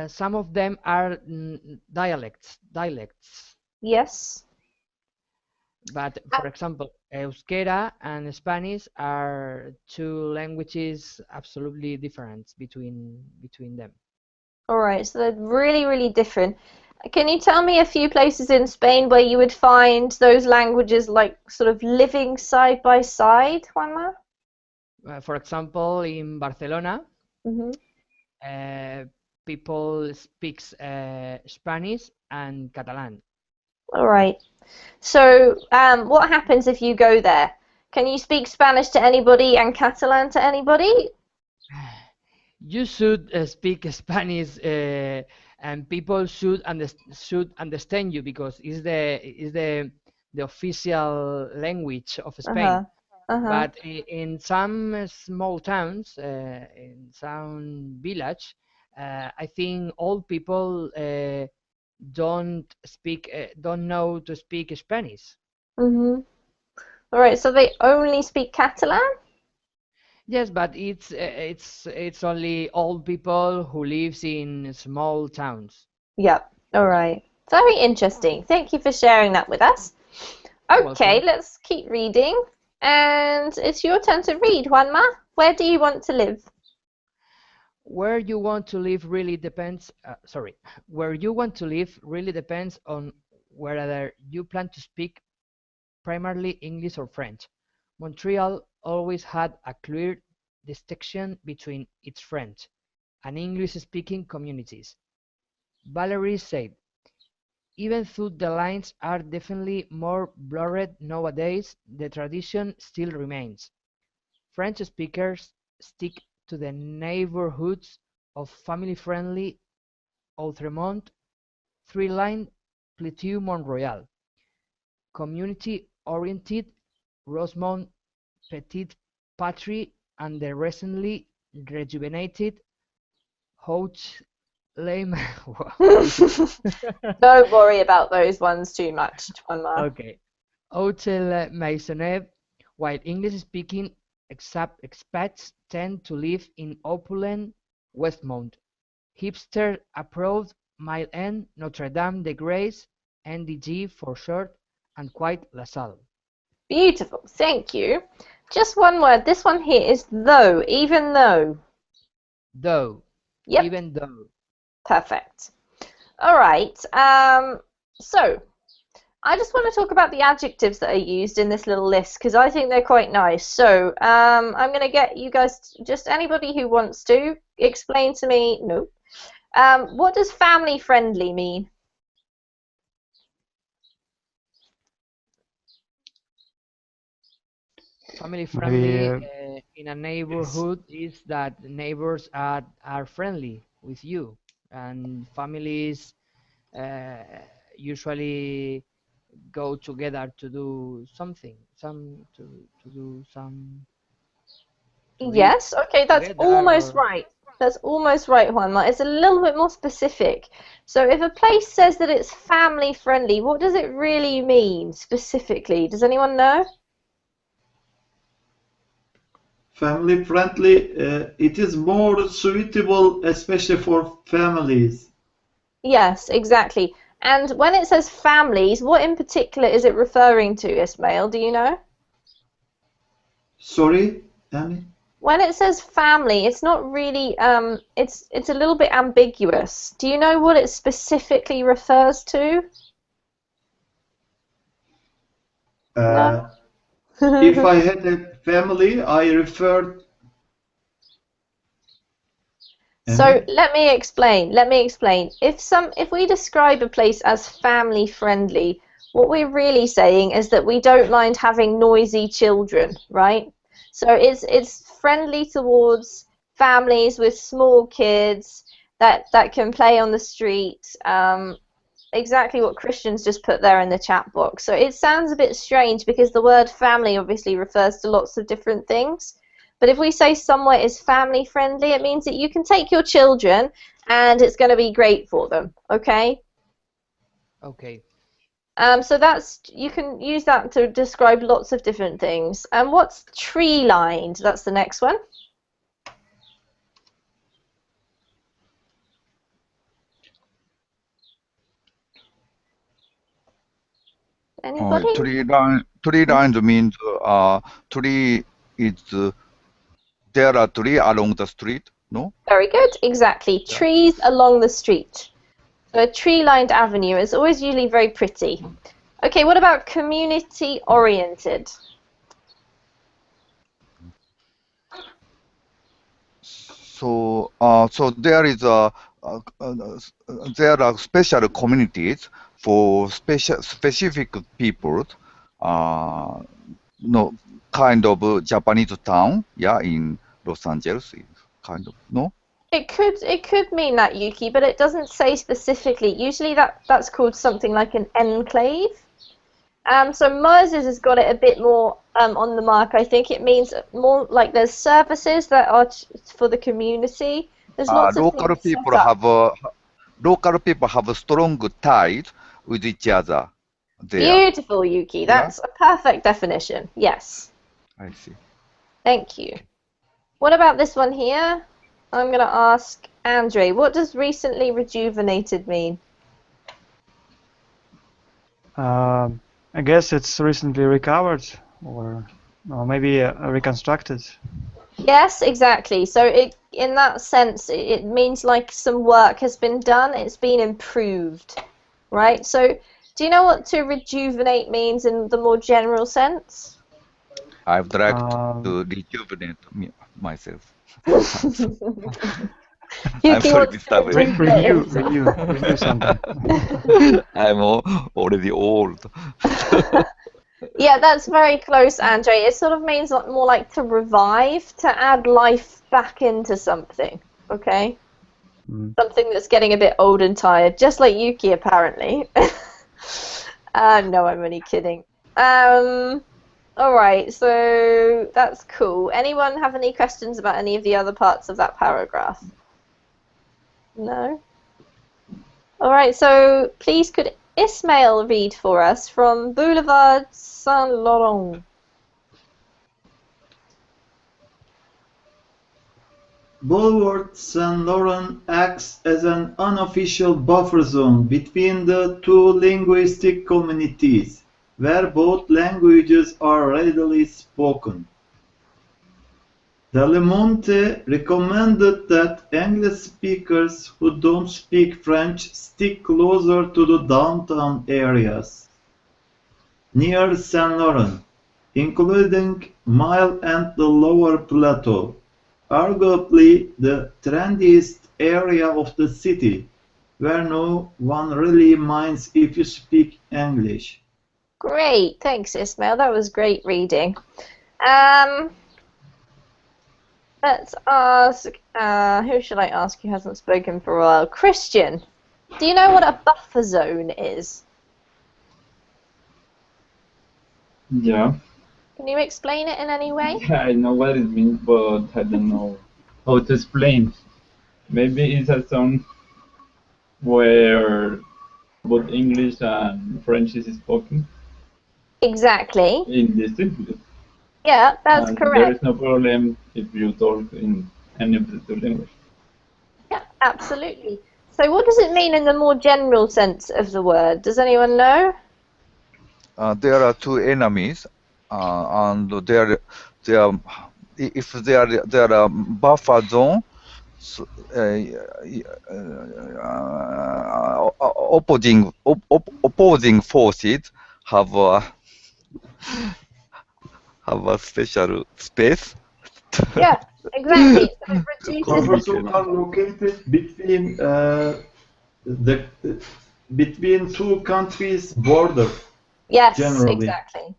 [SPEAKER 6] some of them are dialects.
[SPEAKER 1] Yes.
[SPEAKER 6] But for example, Euskera and Spanish are two languages absolutely different between them.
[SPEAKER 1] All right, so they're really, really different. Can you tell me a few places in Spain where you would find those languages like sort of living side by side, Juanma?
[SPEAKER 6] For example, in Barcelona, people speak Spanish and Catalan.
[SPEAKER 1] All right. So, what happens if you go there? Can you speak Spanish to anybody and Catalan to anybody?
[SPEAKER 6] You should speak Spanish, and people should understand you because it's the official language of Spain. But in some small towns, in some village, I think old people don't know to speak Spanish.
[SPEAKER 1] Mm-hmm. All right, so they only speak Catalan?
[SPEAKER 6] Yes, but it's only old people who lives in small towns.
[SPEAKER 1] Yep. All right. Very interesting. Thank you for sharing that with us.
[SPEAKER 6] You're
[SPEAKER 1] Okay,
[SPEAKER 6] welcome.
[SPEAKER 1] let's keep reading. And it's your turn to read, Juanma. Where do you want to live?
[SPEAKER 6] Where you want to live really depends. Where you want to live really depends on whether you plan to speak primarily English or French. Montreal always had a clear distinction between its French and English-speaking communities. Valerie said, even though the lines are definitely more blurred nowadays, the tradition still remains. French speakers stick to the neighborhoods of family-friendly Outremont, Three-Line, Plateau Mont-Royal, community-oriented Rosemont, Petite Patrie, and the recently rejuvenated Haute Lame.
[SPEAKER 1] Don't worry about those ones too much, Juanma.
[SPEAKER 6] Okay. Haute Maisonneuve, while English-speaking expats tend to live in opulent Westmount, hipster-approved Mile End, Notre-Dame-de-Grâce, NDG for short, and quite LaSalle.
[SPEAKER 1] Beautiful, thank you. Just one word. This one here is though, even though.
[SPEAKER 6] Though.
[SPEAKER 1] Yep.
[SPEAKER 6] Even though. Perfect.
[SPEAKER 1] All right. So I just want to talk about the adjectives that are used in this little list because I think they're quite nice. So I'm going to get you guys, just anybody who wants to, explain to me. No. What does family friendly mean?
[SPEAKER 6] Family friendly
[SPEAKER 2] Maybe,
[SPEAKER 6] in a neighborhood is that neighbors are friendly with you, and families uh, usually go together to do something, to do some to eat
[SPEAKER 1] Yes, okay, that's
[SPEAKER 6] together
[SPEAKER 1] almost
[SPEAKER 6] or
[SPEAKER 1] right. That's almost right, Juanma. It's a little bit more specific. So if a place says that it's family friendly, what does it really mean specifically? Does anyone know?
[SPEAKER 5] Family friendly, it is more suitable, especially for families.
[SPEAKER 1] Yes, exactly. And when it says families, what in particular is it referring to, Ismail? Do you know?
[SPEAKER 5] Sorry, Annie?
[SPEAKER 1] When it says family, it's not really it's a little bit ambiguous. Do you know what it specifically refers to? No?
[SPEAKER 5] If I had a family, I referred.
[SPEAKER 1] So
[SPEAKER 5] Annie?
[SPEAKER 1] let me explain. Let me explain. If we describe a place as family friendly, what we're really saying is that we don't mind having noisy children, right? So it's friendly towards families with small kids that can play on the street. Exactly what Christian's just put there in the chat box. So it sounds a bit strange because the word family obviously refers to lots of different things. But if we say somewhere is family friendly, it means that you can take your children and it's going to be great for them, okay?
[SPEAKER 6] okay.
[SPEAKER 1] So that's, you can use that to describe lots of different things. And what's tree lined? That's the next one. Anybody?
[SPEAKER 10] Tree lines means tree is there are tree along the street. No.
[SPEAKER 1] Very good, exactly.
[SPEAKER 10] Yeah.
[SPEAKER 1] Trees along the street. So a tree-lined avenue is always usually very pretty. Okay, what about community-oriented?
[SPEAKER 10] So so there is there are special communities for specific people. No kind of Japanese town. Yeah, in Los Angeles, kind of no.
[SPEAKER 1] It could mean that, Yuki, but it doesn't say specifically. Usually that's called something like an enclave. So Moses has got it a bit more on the mark. I think it means more like there's services that are for the community. There's lots of
[SPEAKER 10] Local
[SPEAKER 1] things set
[SPEAKER 10] people
[SPEAKER 1] up.
[SPEAKER 10] have local people have a strong ties with each other there.
[SPEAKER 1] Beautiful, Yuki. That's a perfect definition. Yes.
[SPEAKER 10] I see.
[SPEAKER 1] Thank you. What about this one here? I'm going to ask Andre. What does recently rejuvenated mean?
[SPEAKER 2] I guess it's recently recovered, or maybe reconstructed.
[SPEAKER 1] Yes, exactly. So in that sense, it means like some work has been done. It's been improved, right? So do you know what to rejuvenate means in the more general sense?
[SPEAKER 10] I would like to rejuvenate myself. I'm
[SPEAKER 1] Yuki
[SPEAKER 10] sorry,
[SPEAKER 1] wants to
[SPEAKER 10] Mr. Webb.
[SPEAKER 2] Renew something.
[SPEAKER 10] I'm already old.
[SPEAKER 1] Yeah, that's very close, Andre. It sort of means more like to revive, to add life back into something, okay? Something that's getting a bit old and tired, just like Yuki, apparently. No, I'm only kidding. Alright, so that's cool. Anyone have any questions about any of the other parts of that paragraph? No? Alright, so please could Ismail read for us from Boulevard Saint-Laurent.
[SPEAKER 5] Boulevard Saint Laurent acts as an unofficial buffer zone between the two linguistic communities, where both languages are readily spoken. Del Monte recommended that English speakers who don't speak French stick closer to the downtown areas near Saint Laurent, including Mile and the Lower Plateau, arguably the trendiest area of the city, where no one really minds if you speak English.
[SPEAKER 1] Great, thanks Ismail, that was great reading. Let's ask, who should I ask who hasn't spoken for a while? Christian, do you know what a buffer zone is?
[SPEAKER 3] Yeah.
[SPEAKER 1] Can you explain it in any way?
[SPEAKER 3] Yeah, I know what it means, but I don't know how to explain. Maybe it's a zone where both English and French is spoken
[SPEAKER 1] Exactly.
[SPEAKER 3] indistinctly.
[SPEAKER 1] Yeah, that's
[SPEAKER 3] And
[SPEAKER 1] correct.
[SPEAKER 3] there is no problem if you talk in any of the two languages.
[SPEAKER 1] Yeah, absolutely. So what does it mean in the more general sense of the word? Does anyone know?
[SPEAKER 10] There are two enemies, and if there are buffer zone, so, opposing forces have a special space.
[SPEAKER 1] Yeah, exactly. So it reduces
[SPEAKER 5] Buffer zones are located between two countries' border.
[SPEAKER 1] Yes,
[SPEAKER 5] generally.
[SPEAKER 1] exactly.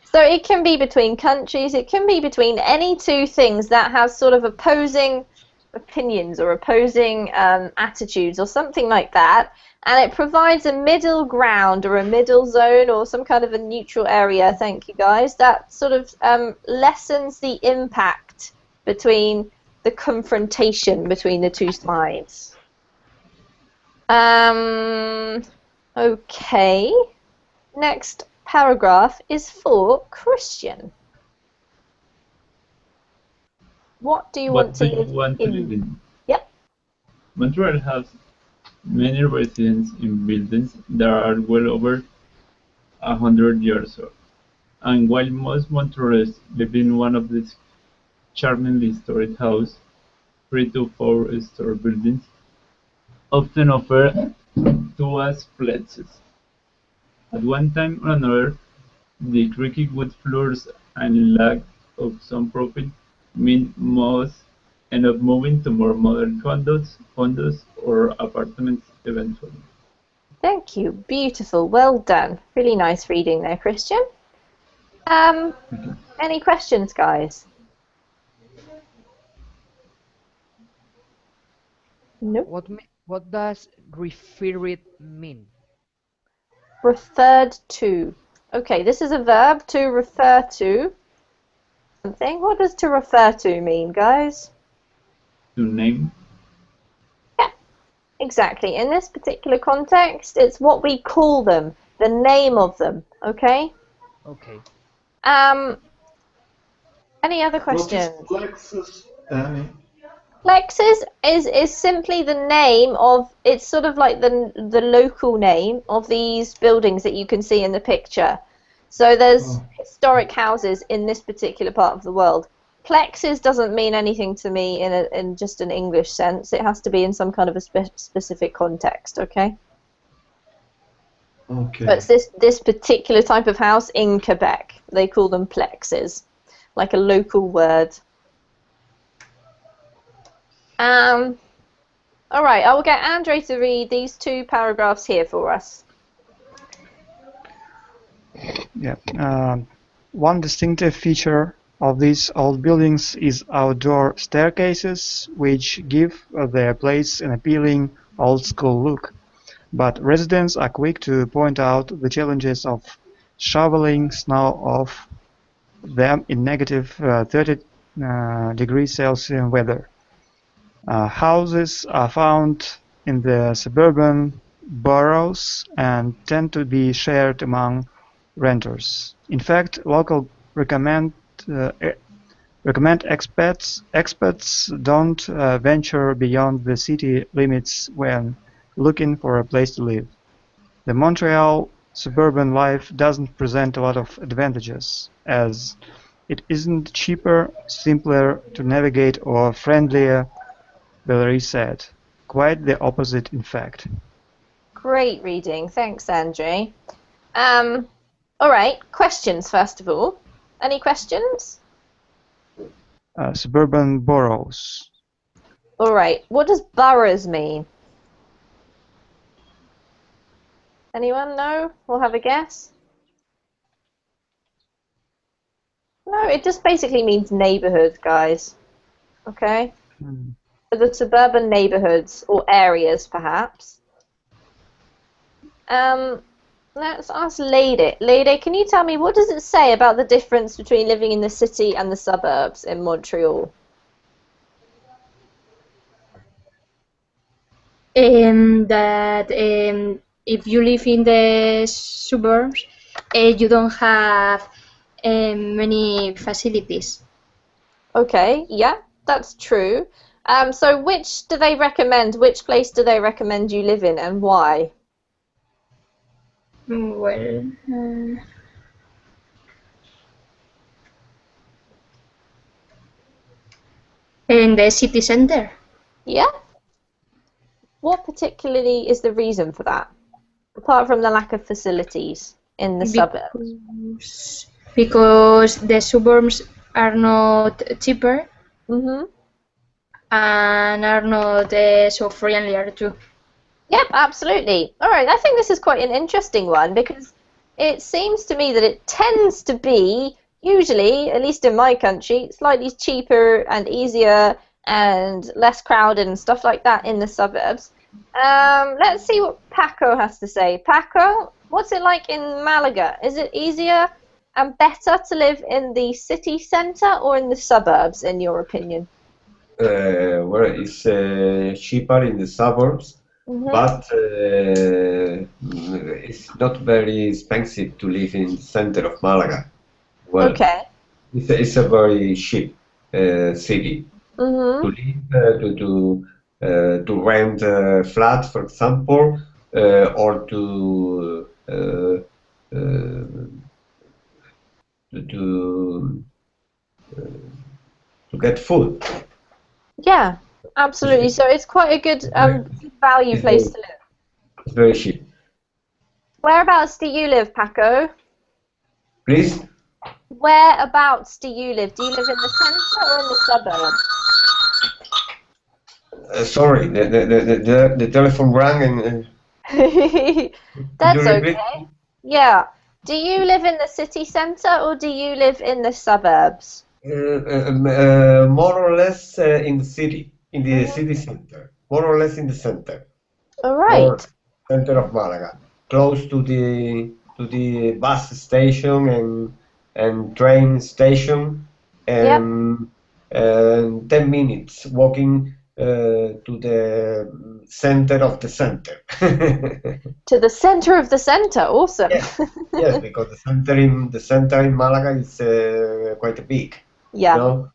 [SPEAKER 1] So it can be between countries, it can be between any two things that have sort of opposing opinions or opposing attitudes or something like that, and it provides a middle ground or a middle zone or some kind of a neutral area, thank you guys, that sort of lessens the impact between the confrontation between the two sides. Okay. Next paragraph is for Christian. What do you want to live in? Yep.
[SPEAKER 3] Montreal has many residents in buildings that are well over 100 years old. And while most Montrealers live in one of these charmingly historic houses, 3 to 4 story buildings often offer two as flexes. At one time or another, the creaky wood floors and lack of some profit mean most end up moving to more modern condos or apartments eventually.
[SPEAKER 1] Thank you. Beautiful. Well done. Really nice reading there, Christian. Any questions, guys? Nope.
[SPEAKER 6] What does referred mean?
[SPEAKER 1] Referred to. Okay, this is a verb, to refer to something. What does to refer to mean, guys?
[SPEAKER 3] To name?
[SPEAKER 1] Yeah, exactly. In this particular context, it's what we call them, the name of them, okay?
[SPEAKER 6] Okay.
[SPEAKER 1] Any other
[SPEAKER 5] What is
[SPEAKER 1] questions?
[SPEAKER 5] plexus, Annie?
[SPEAKER 1] Plexus is simply the name of, it's sort of like the local name of these buildings that you can see in the picture. So there's historic houses in this particular part of the world. Plexus doesn't mean anything to me in just an English sense. It has to be in some kind of a specific context, okay?
[SPEAKER 5] Okay.
[SPEAKER 1] So it's this particular type of house in Quebec. They call them plexes, like a local word. All right, I will get Andre to read these 2 paragraphs here for us.
[SPEAKER 2] Yeah. One distinctive feature of these old buildings is outdoor staircases, which give their place an appealing old-school look. But residents are quick to point out the challenges of shoveling snow off them in negative 30 degrees Celsius weather. Houses are found in the suburban boroughs and tend to be shared among renters. In fact, locals recommend experts don't venture beyond the city limits when looking for a place to live. The Montreal suburban life doesn't present a lot of advantages, as it isn't cheaper, simpler to navigate, or friendlier, Valerie said. Quite the opposite, in fact.
[SPEAKER 1] Great reading. Thanks, Andre. All right, questions first of all. Any questions?
[SPEAKER 2] Suburban boroughs.
[SPEAKER 1] All right, what does boroughs mean? Anyone know? We'll have a guess. No, it just basically means neighborhood, guys. Okay? The suburban neighborhoods or areas, perhaps. Let's ask Lady. Lady, can you tell me, what does it say about the difference between living in the city and the suburbs in Montreal?
[SPEAKER 9] That if you live in the suburbs, you don't have many facilities.
[SPEAKER 1] Okay, yeah, that's true. So which do they recommend? Which place do they recommend you live in, and why?
[SPEAKER 9] Well, in the city center.
[SPEAKER 1] Yeah? What particularly is the reason for that, apart from the lack of facilities in the suburbs?
[SPEAKER 9] Because the suburbs are not cheaper and are not so friendlier too.
[SPEAKER 1] Yep, absolutely. All right, I think this is quite an interesting one because it seems to me that it tends to be, usually, at least in my country, slightly cheaper and easier and less crowded and stuff like that in the suburbs. Let's see what Paco has to say. Paco, what's it like in Malaga? Is it easier and better to live in the city centre or in the suburbs, in your opinion?
[SPEAKER 7] Well, it's cheaper in the suburbs, but it's not very expensive to live in the center of Malaga. Well,
[SPEAKER 1] okay.
[SPEAKER 7] It's a very cheap city to live, to rent a flat, for example, or to get food.
[SPEAKER 1] Yeah, absolutely. So it's quite a good value place to live.
[SPEAKER 7] It's very cheap.
[SPEAKER 1] Whereabouts do you live, Paco?
[SPEAKER 7] Please?
[SPEAKER 1] Whereabouts do you live? Do you live in the centre or in the suburbs?
[SPEAKER 7] Sorry, the telephone rang and...
[SPEAKER 1] That's okay. Yeah. Do you live in the city centre or do you live in the suburbs?
[SPEAKER 7] More or less in the city, in the city center. More or less in the center.
[SPEAKER 1] All right.
[SPEAKER 7] Center of Malaga, close to the bus station and train station, and 10 minutes walking to the center of the center.
[SPEAKER 1] To the center of the center. Awesome.
[SPEAKER 7] Yes, yes, because the center in Malaga is quite big.
[SPEAKER 1] Yeah.
[SPEAKER 7] You know?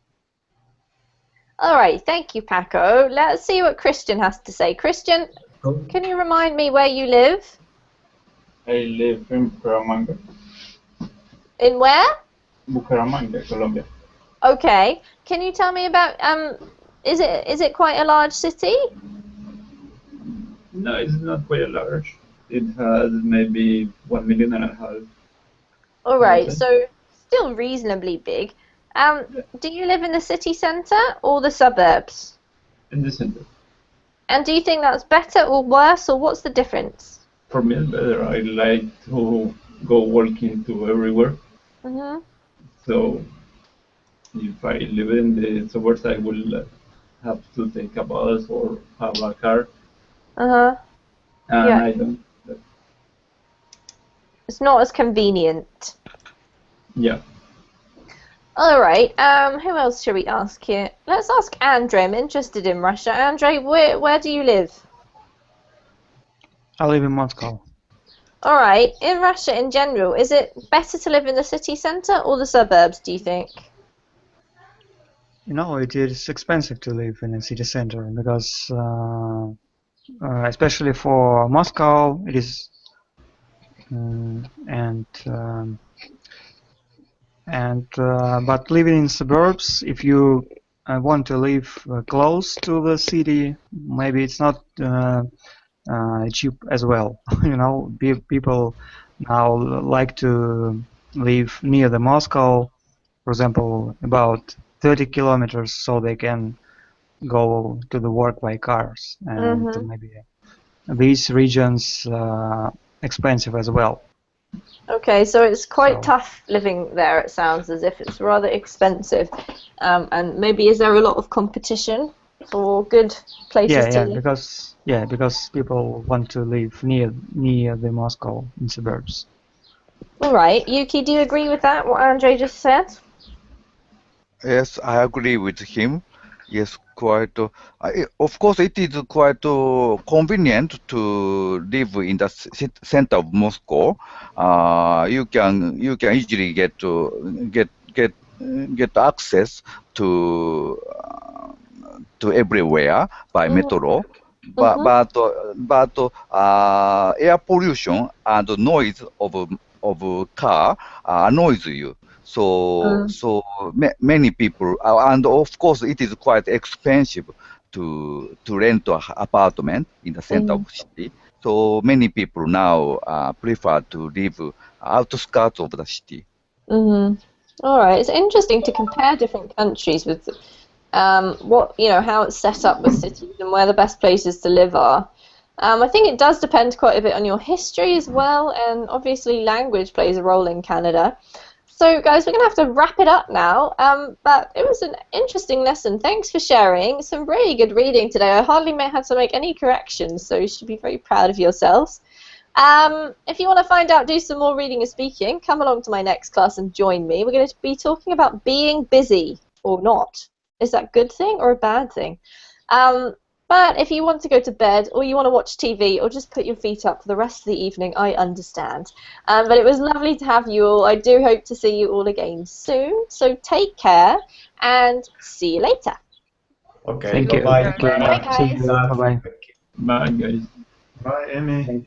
[SPEAKER 1] All right. Thank you, Paco. Let's see what Christian has to say. Christian, can you remind me where you live?
[SPEAKER 3] I live in Bucaramanga.
[SPEAKER 1] In where?
[SPEAKER 3] Bucaramanga, Colombia.
[SPEAKER 1] Okay. Can you tell me about is it quite a large city?
[SPEAKER 3] No, it's not quite large. It has maybe 1.5 million.
[SPEAKER 1] All right.
[SPEAKER 3] Okay.
[SPEAKER 1] So still reasonably big. Do you live in the city center or the suburbs?
[SPEAKER 3] In the center.
[SPEAKER 1] And do you think that's better or worse, or what's the difference?
[SPEAKER 3] For me, it's better. I like to go walking to everywhere.
[SPEAKER 1] Mm-hmm.
[SPEAKER 3] So if I live in the suburbs, I will have to take a bus or have a car,
[SPEAKER 1] Uh-huh.
[SPEAKER 3] and
[SPEAKER 1] Yeah.
[SPEAKER 3] I don't.
[SPEAKER 1] It's not as convenient.
[SPEAKER 3] Yeah.
[SPEAKER 1] All right. Who else should we ask here? Let's ask Andre. I'm interested in Russia. Andre, where do you live?
[SPEAKER 2] I live in Moscow.
[SPEAKER 1] All right. In Russia in general, is it better to live in the city center or the suburbs, do you think?
[SPEAKER 2] You know, it is expensive to live in a city center because, especially for Moscow, it is, but living in suburbs, if you want to live close to the city, maybe it's not cheap as well. You know, people now like to live near the Moscow, for example, about 30 kilometers, so they can go to the work by cars, and
[SPEAKER 1] Mm-hmm.
[SPEAKER 2] maybe these regions expensive as well.
[SPEAKER 1] Okay, so it's quite tough living there, it sounds as if it's rather expensive. And maybe is there a lot of competition for good places to live?
[SPEAKER 2] because people want to live near the Moscow in suburbs.
[SPEAKER 1] All right. Yuki, do you agree with that, what Andre just said?
[SPEAKER 10] Yes, I agree with him. Yes, quite. Of course, it is quite convenient to live in the center of Moscow. You can easily get access to everywhere by metro. But air pollution and noise of car annoys you. So many people, and of course, it is quite expensive to rent an apartment in the center of city. So many people now prefer to live outskirts of the city.
[SPEAKER 1] Mm-hmm. All right. It's interesting to compare different countries with how it's set up with cities and where the best places to live are. I think it does depend quite a bit on your history as well, and obviously language plays a role in Canada. So, guys, we're going to have to wrap it up now, but it was an interesting lesson. Thanks for sharing. Some really good reading today. I hardly had to make any corrections, so you should be very proud of yourselves. If you want to find out, do some more reading and speaking, come along to my next class and join me. We're going to be talking about being busy or not. Is that a good thing or a bad thing? But if you want to go to bed or you want to watch TV or just put your feet up for the rest of the evening, I understand. But it was lovely to have you all. I do hope to see you all again soon. So take care and see you later.
[SPEAKER 7] Okay,
[SPEAKER 2] Thank you.
[SPEAKER 7] bye.
[SPEAKER 2] Thank you.
[SPEAKER 1] Bye,
[SPEAKER 2] See you.
[SPEAKER 1] guys.
[SPEAKER 2] Bye bye.
[SPEAKER 3] Bye, guys.
[SPEAKER 5] Bye, Amy.